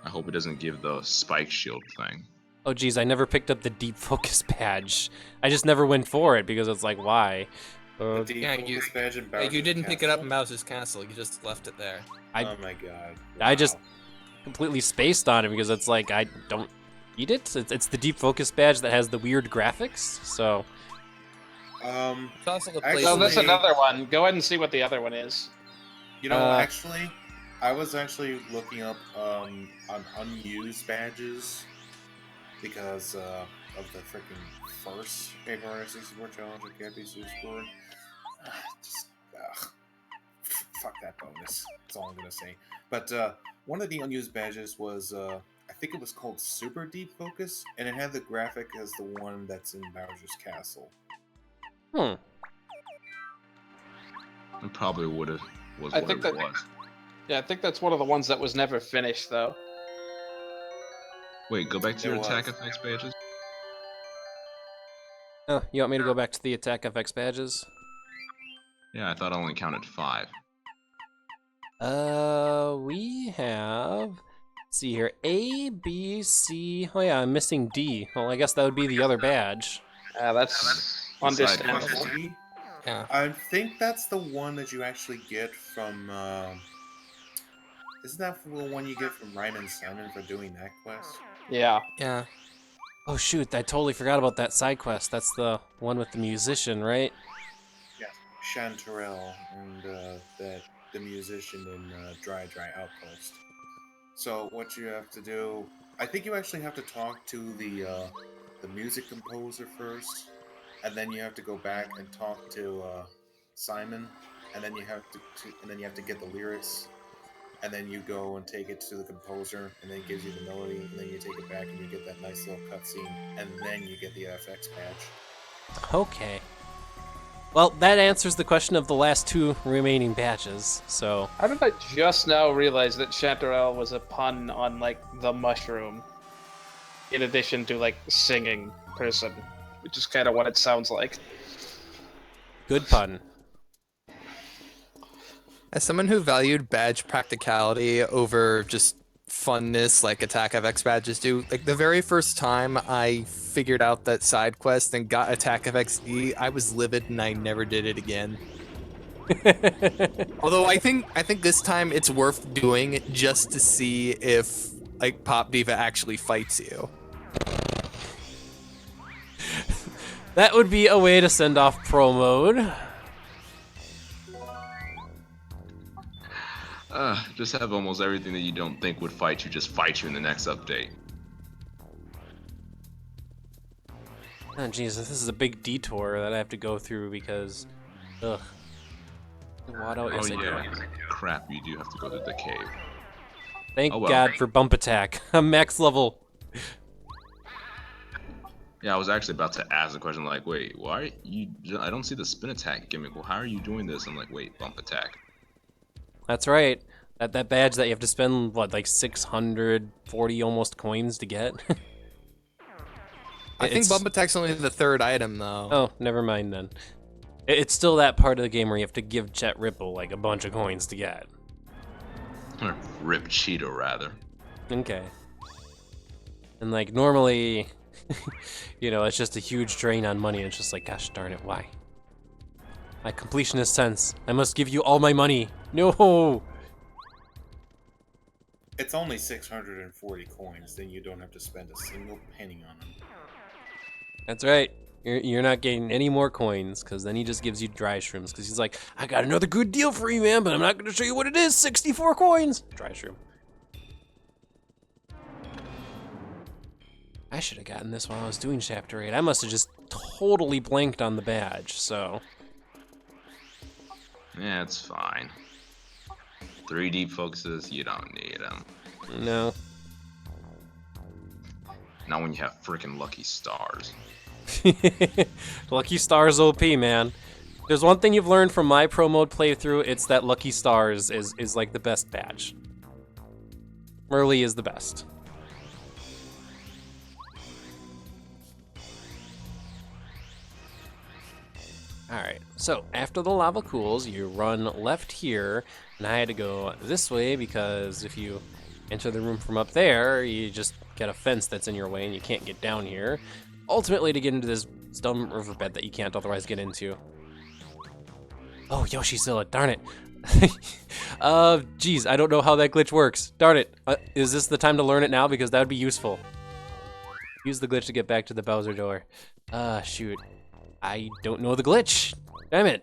I hope it doesn't give the spike shield thing. Oh geez, I never picked up the deep focus badge. I just never went for it because it's like, why? The deep yeah, focus badge in Yeah, Bowser's you didn't pick it up in Castle? Bowser's Castle. You just left it there. Oh my god. I just Wow. completely spaced on it because it's like, I don't need it. It's the deep focus badge that has the weird graphics, so... It's also the Actually- place. Oh, that's Actually- another one. Go ahead and see what the other one is. You know, Uh, actually, I was actually looking up on unused badges because of the freaking first Paper Mario 64 challenge with Cappy scored. Just fuck that bonus. That's all I'm gonna say. But one of the unused badges was I think it was called Super Deep Focus, and it had the graphic as the one that's in Bowser's Castle. Hmm. It probably would have was I what think it that- was. Yeah, I think that's one of the ones that was never finished, though. Wait, go back to It your was. attack effects badges. Oh, you want me to go back to the Attack FX badges? Yeah, I thought I only counted 5. We have... Let's see here, A, B, C... Oh yeah, I'm missing D. Well, I guess that would be the other badge. That's understandable. Actually, Yeah. I think that's the one that you actually get from. Isn't that the one you get from Ryan and Simon for doing that quest? Yeah. Yeah. Oh shoot, I totally forgot about that side quest. That's the one with the musician, right? Yeah, Chanterelle and the musician in Dry Outpost. So what you have to do, I think you actually have to talk to the music composer first, and then you have to go back and talk to Simon, and then you have to get the lyrics, and then you go and take it to the composer, and then it gives you the melody, and then you take it back and you get that nice little cutscene, and then you get the FX badge. Okay. Well, that answers the question of the last 2 remaining badges, so... How did I just now realize that Chanterelle was a pun on, like, the mushroom? In addition to, like, singing person, which is kind of what it sounds like. Good pun. As someone who valued badge practicality over just funness like Attack FX badges do, like the very first time I figured out that side quest and got Attack FXD, I was livid and I never did it again. Although I think this time it's worth doing just to see if like Pop Diva actually fights you. That would be a way to send off pro mode. Just have almost everything that you don't think would fight you just fight you in the next update. Oh Jesus, this is a big detour that I have to go through because, ugh. Watto is Crap, you do have to go to the cave. Thank Oh, well. God for bump attack. I'm max level. Yeah, I was actually about to ask the question like, wait, why are you? I don't see the spin attack gimmick. Well, how are you doing this? I'm like, wait, bump attack. That's right. That badge that you have to spend, what, like 640 almost coins to get? I think bump attack's only the 3rd item though. Oh, never mind then. It's still that part of the game where you have to give Chet Ripple like a bunch of coins to get. Or Rip Cheeto, rather. Okay. And like normally, you know, it's just a huge drain on money. It's just like, gosh darn it, why? My completionist sense. I must give you all my money. No! It's only 640 coins, then you don't have to spend a single penny on them. That's right. You're not getting any more coins, because then he just gives you dry shrooms, because he's like, I got another good deal for you, man, but I'm not going to show you what it is. 64 coins! Dry shroom. I should have gotten this while I was doing Chapter 8. I must have just totally blanked on the badge, so... Yeah, it's fine. 3D focuses, you don't need them. No. Not when you have freaking Lucky Stars. Lucky Stars OP, man. There's one thing you've learned from my pro mode playthrough, it's that Lucky Stars is like the best badge. Merly is the best. Alright, so after the lava cools, you run left here, and I had to go this way because if you enter the room from up there, you just get a fence that's in your way and you can't get down here. Ultimately to get into this dumb riverbed that you can't otherwise get into. Oh, Yoshizilla, darn it. Geez, I don't know how that glitch works. Darn it. Is this the time to learn it now? Because that would be useful. Use the glitch to get back to the Bowser door. Shoot. I don't know the glitch. Damn it.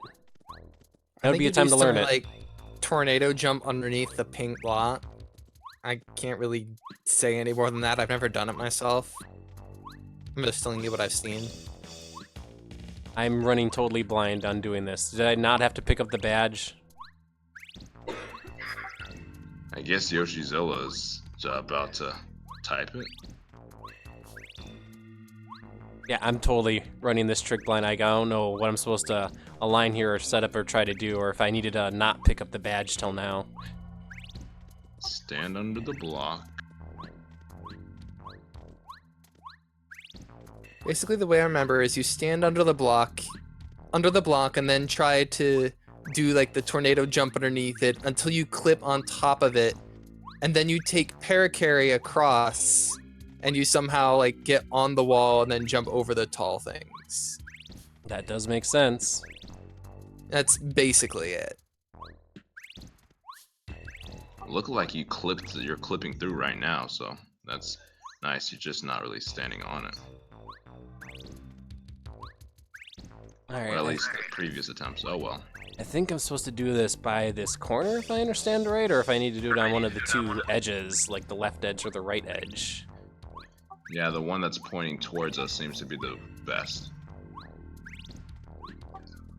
That would be a time to learn it. Like tornado jump underneath the pink block. I can't really say any more than that. I've never done it myself. I'm just telling you what I've seen. I'm running totally blind on doing this. Did I not have to pick up the badge? I guess Yoshizilla's about to type it. Yeah, I'm totally running this trick blind. I don't know what I'm supposed to align here or set up or try to do, or if I needed to not pick up the badge till now. Stand under the block. Basically, the way I remember is you stand under the block, and then try to do like the tornado jump underneath it until you clip on top of it, and then you take paracarry across, and you somehow like get on the wall and then jump over the tall things. That does make sense. That's basically it. Look like you're clipping through right now, so that's nice. You're just not really standing on it. Alright. Or at least the previous attempts. Oh well. I think I'm supposed to do this by this corner, if I understand right, or if I need to do it on one of the two edges, like the left edge or the right edge. Yeah, the one that's pointing towards us seems to be the best.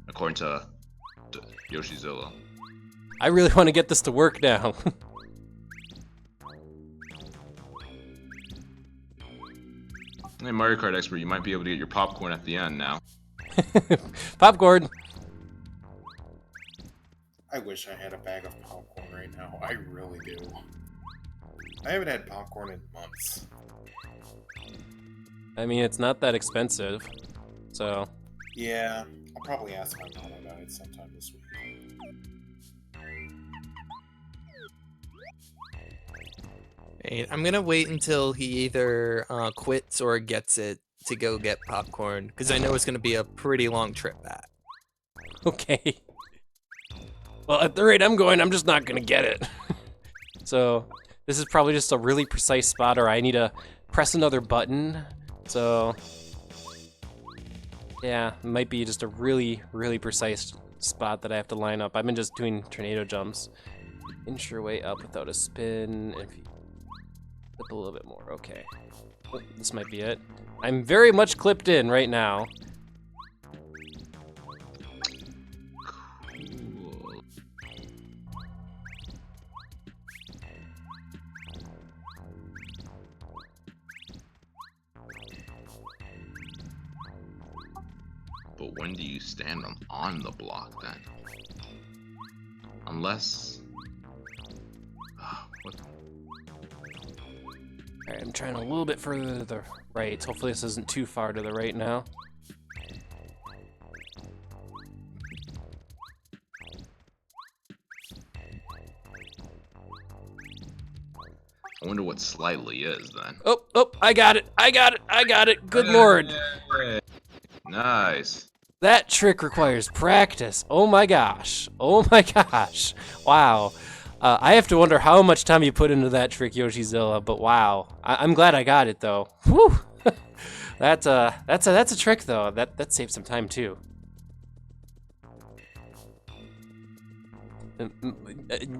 According to Yoshizilla. I really want to get this to work now. Hey, Mario Kart expert, you might be able to get your popcorn at the end now. Popcorn. I wish I had a bag of popcorn right now. I really do. I haven't had popcorn in months. I mean, it's not that expensive, so. Yeah, I'll probably ask my mom about it sometime this week. Right, I'm gonna wait until he either quits or gets it to go get popcorn, because I know it's gonna be a pretty long trip back. Okay. Well, at the rate I'm going, I'm just not gonna get it. So, this is probably just a really precise spot, or I need to press another button. So, yeah, it might be just a really, really precise spot that I have to line up. I've been just doing tornado jumps. Inch your way up without a spin. If you flip a little bit more, okay. Oh, this might be it. I'm very much clipped in right now. Cool. But when do you stand on the block then? Unless... what? Alright, I'm trying a little bit further to the right. Hopefully this isn't too far to the right now. I wonder what slightly is then. Oh, oh, I got it, I got it, I got it. Good lord. Hey, nice. That trick requires practice. Oh my gosh. Oh my gosh. Wow. I have to wonder how much time you put into that trick, Yoshizilla, but wow. I'm glad I got it though. Whew. That's a trick though. That saves some time too.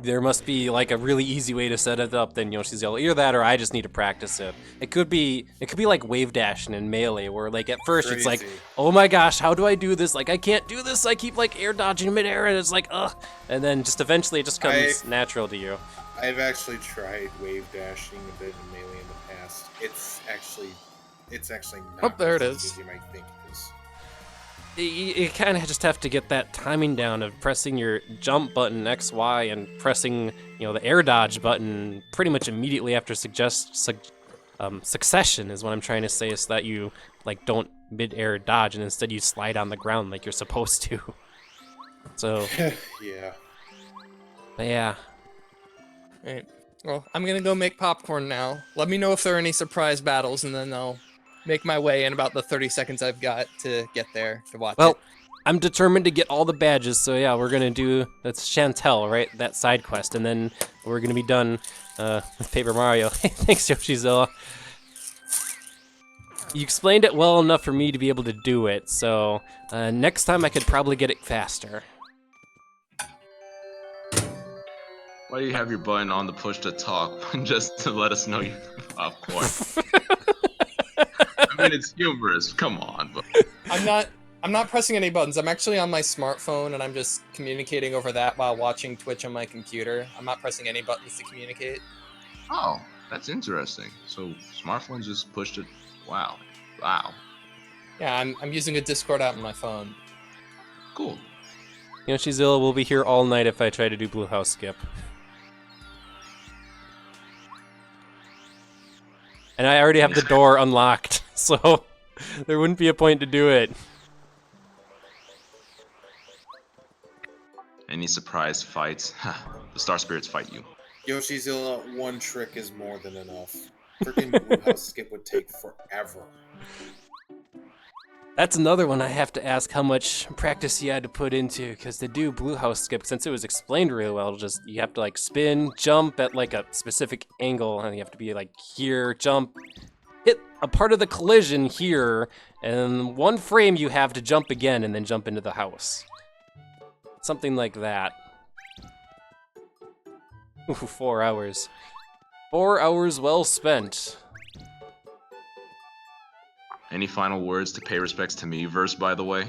There must be like a really easy way to set it up then, Yoshizilla. Either that or I just need to practice it. It could be like wave dashing in Melee where like at first it's like, oh my gosh, how do I do this? Like I can't do this. I keep like air dodging midair and it's like, ugh. And then just eventually it just comes natural to you. I've actually tried wave dashing a bit in Melee in the past. It's actually not there it as is. easy as you might think it is. You kind of just have to get that timing down of pressing your jump button X, Y, and pressing, the air dodge button pretty much immediately after succession is what I'm trying to say, is that you like don't mid-air dodge and instead you slide on the ground like you're supposed to. So Yeah. but yeah. Right. Well, I'm gonna go make popcorn now. Let me know if there are any surprise battles, and then I'll make my way in about the 30 seconds I've got to get there to watch Well, it. I'm determined to get all the badges, so yeah, we're gonna do that's Chantel, right? That side quest, and then we're gonna be done with Paper Mario. Thanks, Yoshizilla. You explained it well enough for me to be able to do it, so next time I could probably get it faster. Why do you have your button on the push to talk just to let us know you popcorn? I mean, it's humorous. Come on, but I'm not pressing any buttons. I'm actually on my smartphone and I'm just communicating over that while watching Twitch on my computer. I'm not pressing any buttons to communicate. oh, that's interesting. So smartphones just pushed it. Wow. Yeah, I'm using a Discord app on my phone. Cool. Yoshizilla will be here all night if I try to do Blue House Skip. And I already have the door unlocked, so there wouldn't be a point to do it. Any surprise fights? The Star Spirits fight you. Yoshizilla, one trick is more than enough. Freaking Blue House Skip would take forever. That's another one I have to ask how much practice you had to put into, because to do Blue House Skip, since it was explained really well, just you have to like spin, jump at like a specific angle, and you have to be like here, jump, hit a part of the collision here, and one frame you have to jump again and then jump into the house. Something like that. Ooh, 4 hours. 4 hours well spent. Any final words to pay respects to Miiverse, by the way?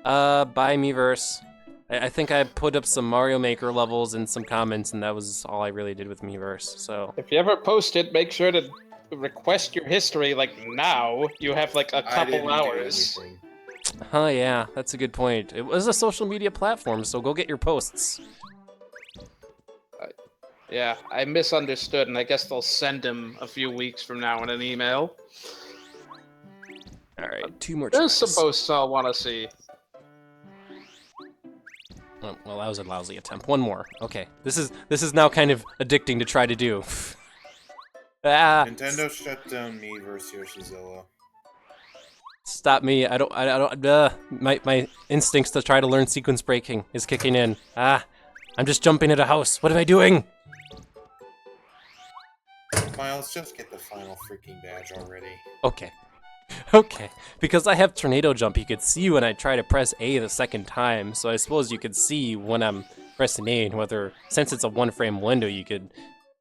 Bye Miiverse. I think I put up some Mario Maker levels and some comments, and that was all I really did with Miiverse, so. If you ever post it, make sure to request your history like now, you have like a I couple didn't do hours. anything. Oh yeah, that's a good point. It was a social media platform, so go get your posts. Yeah, I misunderstood, and I guess they'll send him a few weeks from now in an email. All right, 2 more There's tries. some posts I'll want to see. Oh, well, that was a lousy attempt. 1 more. Okay, this is now kind of addicting to try to do. Nintendo shut down me versus Yoshizilla. Stop me! I don't. My instincts to try to learn sequence breaking is kicking in. I'm just jumping at a house. What am I doing? Miles, just get the final freaking badge already. Okay. Okay. Because I have tornado jump, you could see when I try to press A the second time. So I suppose you could see when I'm pressing A, and whether since it's a 1-frame window, you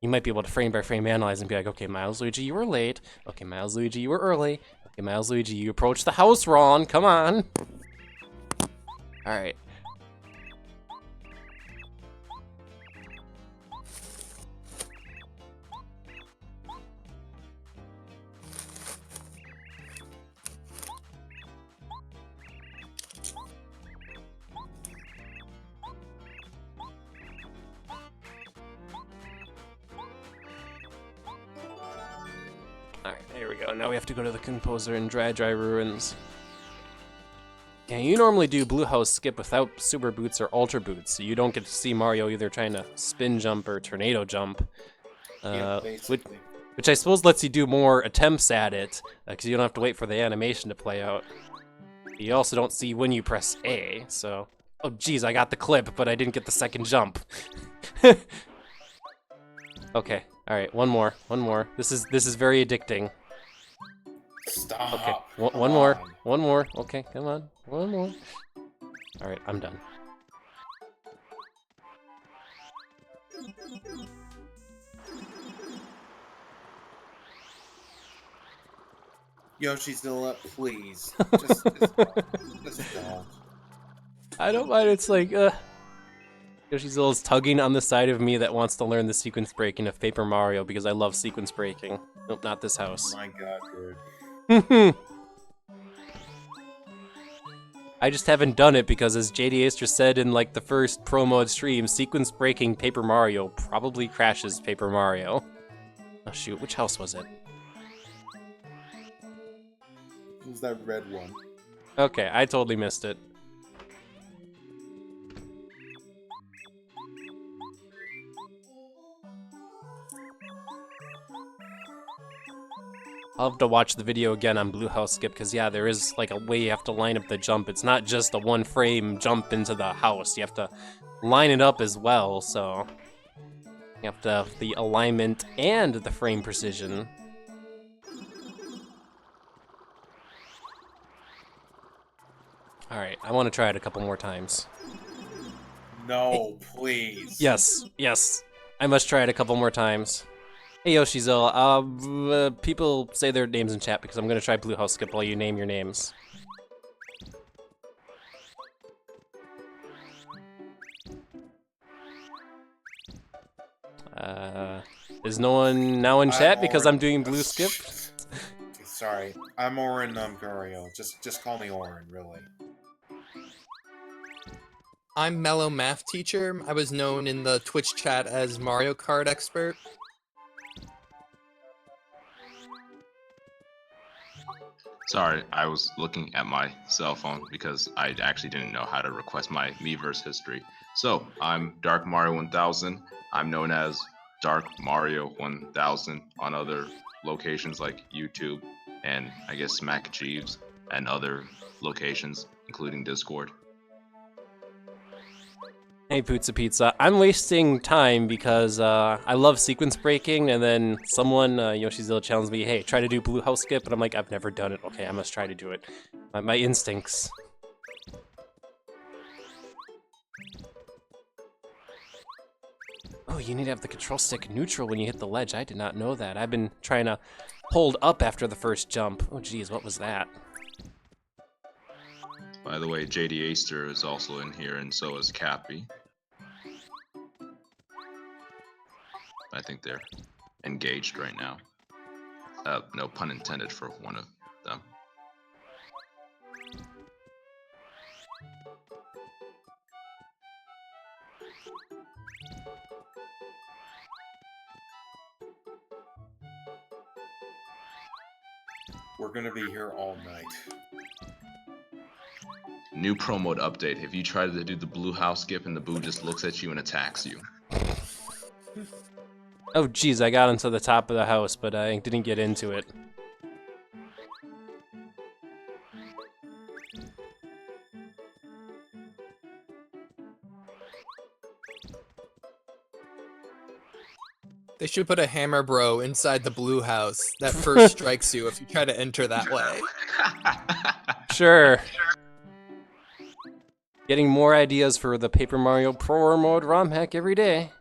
might be able to frame by frame analyze and be like, okay, Miles Luigi, you were late. Okay, Miles Luigi, you were early. Okay, Miles Luigi, you approached the house wrong. Come on. All right. Alright, there we go. Now we have to go to the Composer and Dry Ruins. Yeah, you normally do Blue House skip without Super Boots or Ultra Boots, so you don't get to see Mario either trying to spin jump or tornado jump. Yeah, which, basically. which I suppose lets you do more attempts at it, because you don't have to wait for the animation to play out. You also don't see when you press A, so... Oh geez, I got the clip, but I didn't get the second jump. Okay, alright, one more. This is very addicting. Stop. Okay, one Come more. on. One more. Okay, come on. One more. Alright, I'm done. Yoshizilla, please. Just don't. I don't mind, it's like, Yoshizilla's tugging on the side of me that wants to learn the sequence breaking of Paper Mario because I love sequence breaking. Nope, not this Oh house. my god, dude. I just haven't done it because, as JD Aster said in like the first pro mode stream, sequence breaking Paper Mario probably crashes Paper Mario. Oh shoot, which house was it? It was that red one. Okay, I totally missed it. I'll have to watch the video again on Blue House Skip, because yeah, there is like a way you have to line up the jump. It's not just a 1-frame jump into the house. You have to line it up as well, so you have to have the alignment and the frame precision. Alright, I want to try it a couple more times. No, please. Yes, I must try it a couple more times. Hey Yoshizilla, people say their names in chat because I'm gonna try Blue House Skip while you name your names. Is no one now in chat because I'm doing Blue Skip? Sorry, I'm Orin Gario. Just call me Orin, really. I'm Mellow Math Teacher. I was known in the Twitch chat as Mario Kart Expert. Sorry, I was looking at my cell phone because I actually didn't know how to request my Miiverse history. So, I'm Dark Mario 1000. I'm known as Dark Mario 1000 on other locations like YouTube and I guess Smack Jeeves and other locations, including Discord. Hey Pizza, I'm wasting time because I love sequence breaking, and then someone, Yoshizilla, challenged me, hey, try to do Blue House Skip, and I'm like, I've never done it. Okay, I must try to do it. My instincts. Oh, you need to have the control stick neutral when you hit the ledge. I did not know that. I've been trying to hold up after the first jump. Oh geez, what was that? By the way, JD Aster is also in here, and so is Cappy. I think they're engaged right now. No pun intended for one of them. We're gonna be here all night. New pro mode update. If you try to do the blue house skip and the boo just looks at you and attacks you. Oh geez, I got into the top of the house, but I didn't get into it. They should put a hammer bro inside the blue house that first strikes you if you try to enter that way. Sure. Getting more ideas for the Paper Mario Pro mode ROM hack every day.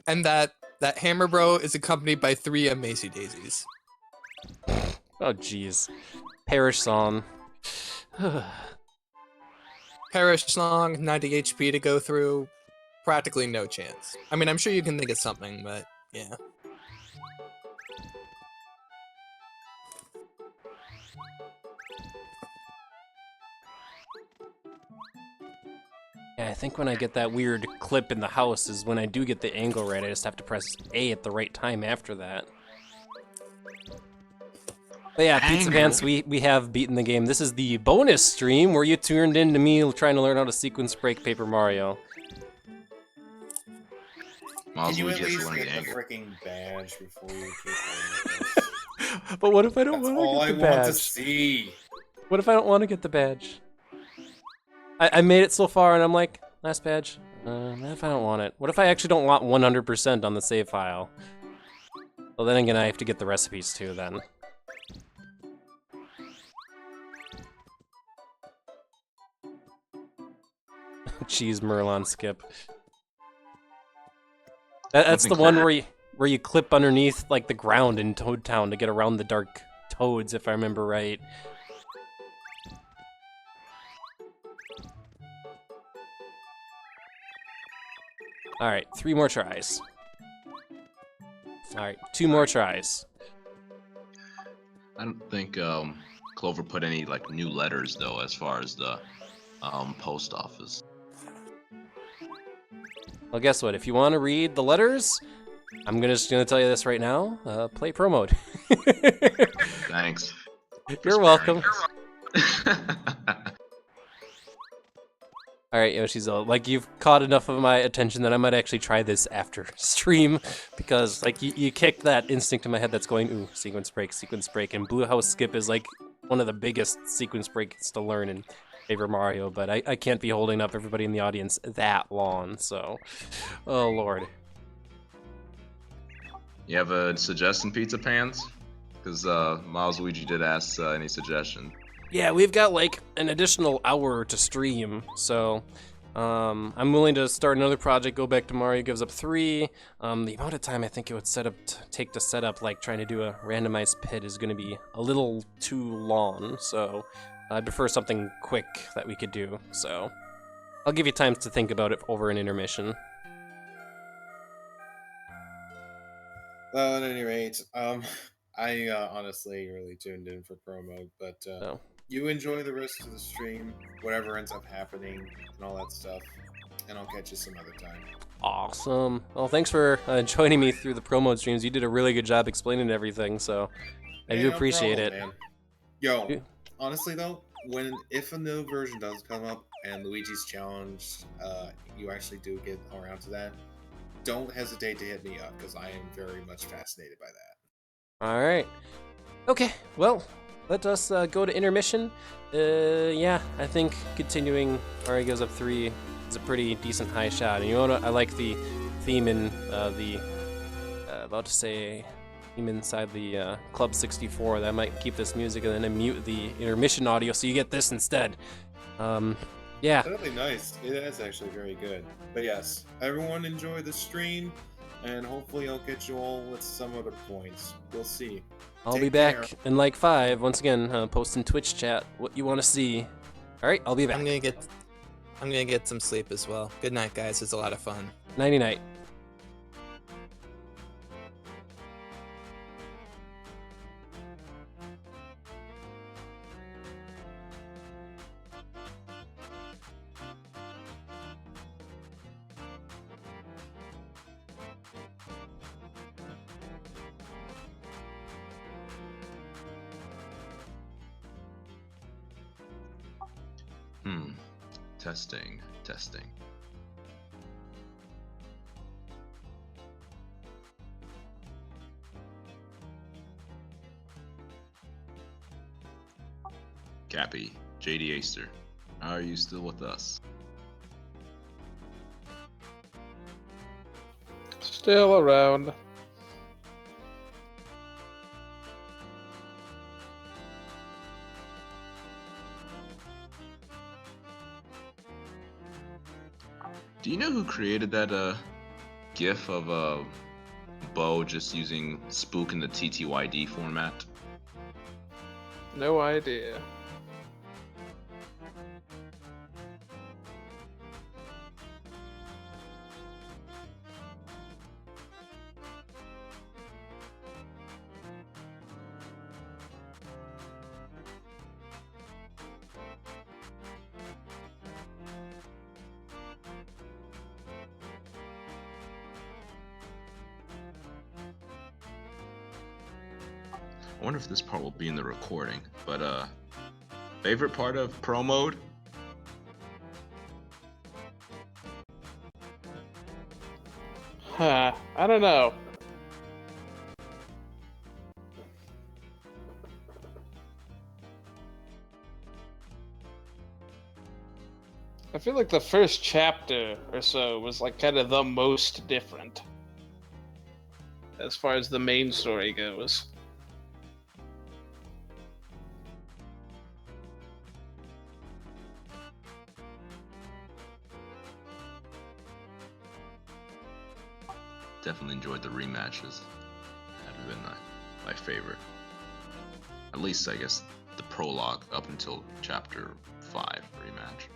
And that hammer bro is accompanied by 3 Amazy Daisies. Oh jeez. Perish Song. Perish Song, 90 HP to go through. Practically no chance. I mean, I'm sure you can think of something, but yeah. Yeah, I think when I get that weird clip in the house is when I do get the angle right. I just have to press A at the right time after that. But yeah, Pizza Pants, we have beaten the game. This is the bonus stream where you tuned into me trying to learn how to sequence break Paper Mario. Can you at least get the freaking badge before you keep playing this? But what if I don't want to get the badge? That's all I want to see. What if I don't want to get the badge? I made it so far and I'm like, last badge. What if I don't want it? What if I actually don't want 100% on the save file? Well, then again, I have to get the recipes too then. Cheese Merlon skip. That's the one where you clip underneath like the ground in Toad Town to get around the dark toads, if I remember right. All right, 3 more tries. All right, 2 more tries. I don't think Clover put any like new letters though, as far as the post office. Well, guess what? If you want to read the letters, I'm just gonna tell you this right now. Play Pro Mode. Thanks. You're welcome. All right, Yoshizo. Like you've caught enough of my attention that I might actually try this after stream, because like you kicked that instinct in my head that's going, ooh, sequence break, and Blue House Skip is like one of the biggest sequence breaks to learn in Paper Mario, but I can't be holding up everybody in the audience that long, so, oh lord. You have a suggestion, Pizza Pants? Because Miles Luigi did ask any suggestion. Yeah, we've got like an additional hour to stream, so I'm willing to start another project, go back to Mario Gives Up 3. The amount of time I think it would take to set up, like trying to do a randomized pit is going to be a little too long, so I'd prefer something quick that we could do, so I'll give you time to think about it over an intermission. Well, at any rate, I honestly really tuned in for Pro Mode, but you enjoy the rest of the stream, whatever ends up happening, and all that stuff, and I'll catch you some other time. Awesome. Well, thanks for joining me through the Pro Mode streams. You did a really good job explaining everything, so I do appreciate it. Man. Yo, honestly though, if a new version does come up and Luigi's Challenge, you actually do get around to that, don't hesitate to hit me up, because I am very much fascinated by that. All right. Okay, well, let us go to intermission. Yeah, I think continuing Mario Goes Up 3 is a pretty decent high shot. And you know what? I like the theme in theme inside the Club 64. That might keep this music and then I mute the intermission audio so you get this instead. Yeah. That'd be nice. It is actually very good. But yes, everyone enjoy the stream, and hopefully I'll get you all with some other points. We'll see. I'll be back in like 5. Once again, post in Twitch chat what you want to see. All right, I'll be back. I'm gonna get some sleep as well. Good night, guys. It's a lot of fun. Nighty night. Testing. Cappy, JD Aster, are you still with us? Still around. Do you know who created that GIF of Bo just using Spook in the TTYD format? No idea. I wonder if this part will be in the recording, but favorite part of Pro Mode? Huh. I don't know. I feel like the first chapter or so was like kind of the most different as far as the main story goes. Definitely enjoyed the rematches. That have been my favorite. At least, I guess, the prologue up until chapter 5 rematch.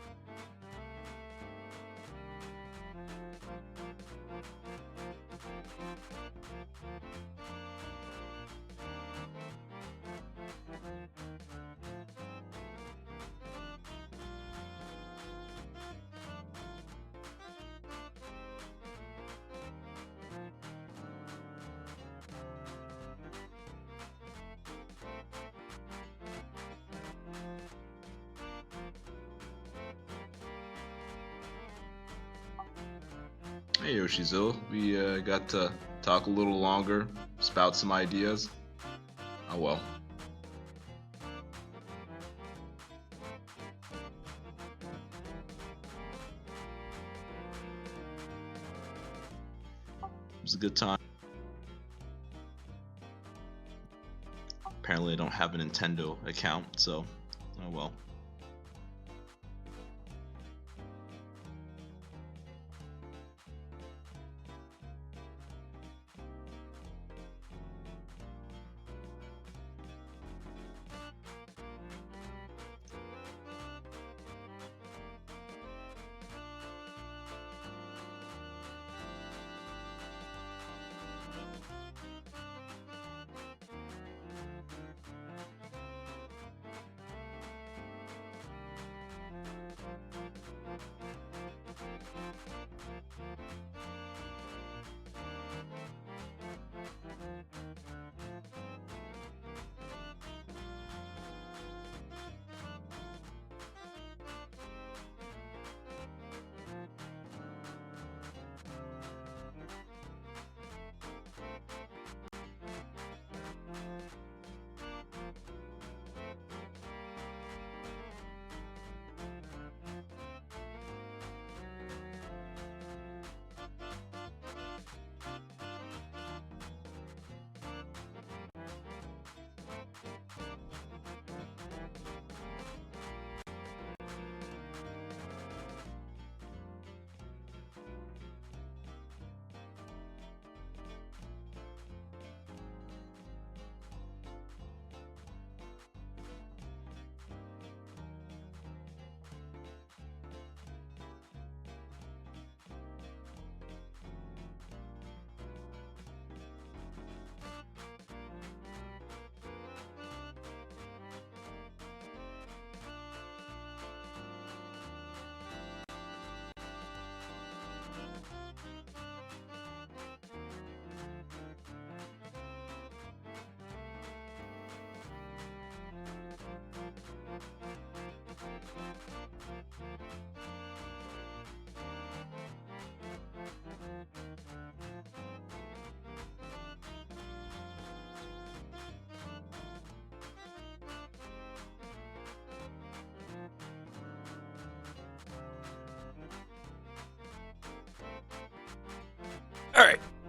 Hey Yoshizo, we got to talk a little longer, spout some ideas. Oh well. It was a good time. Apparently I don't have a Nintendo account, so oh well.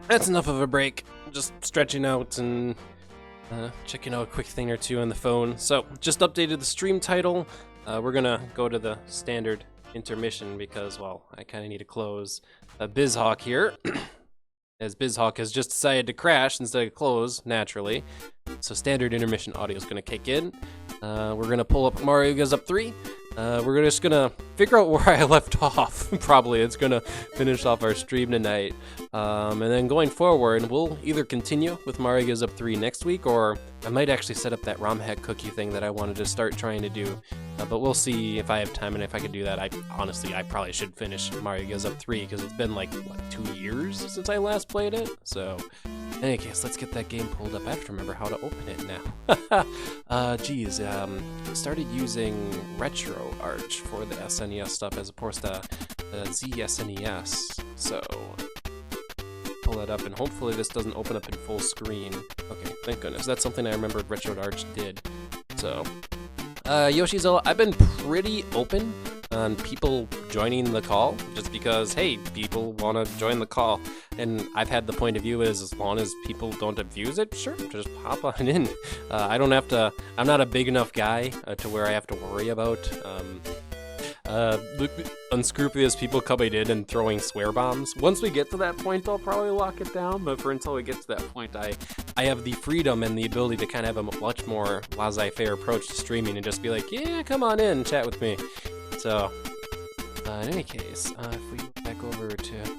that's enough of a break. Just stretching out and checking out a quick thing or two on the phone. So, just updated the stream title. We're gonna go to the standard intermission because, well, I kind of need to close Bizhawk here. As Bizhawk has just decided to crash instead of close, naturally. So standard intermission audio is going to kick in. We're going to pull up Mario Goes Up 3. We're just going to figure out where I left off. Probably it's going to finish off our stream tonight. And then going forward, we'll either continue with Mario Goes Up 3 next week, or I might actually set up that ROM hack cookie thing that I wanted to start trying to do. But we'll see if I have time and if I can do that. I probably should finish Mario Goes Up 3 because it's been like, what, 2 years since I last played it? So, in any case, let's get that game pulled up. I have to remember how to open it now. Started using RetroArch for the SNES stuff as opposed to the ZSNES. So, pull that up, and hopefully this doesn't open up in full screen. Okay, thank goodness. That's something I remembered RetroArch did. So, Yoshizo, I've been pretty open on people joining the call, just because, hey, people want to join the call, and I've had the point of view as long as people don't abuse it, sure, just hop on in. I don't have to, I'm not a big enough guy to where I have to worry about unscrupulous people coming in and throwing swear bombs. Once we get to that point, I'll probably lock it down, but for until we get to that point, I have the freedom and the ability to kind of have a much more laissez-faire approach to streaming and just be like, yeah, come on in, chat with me. So, in any case, if we go back over to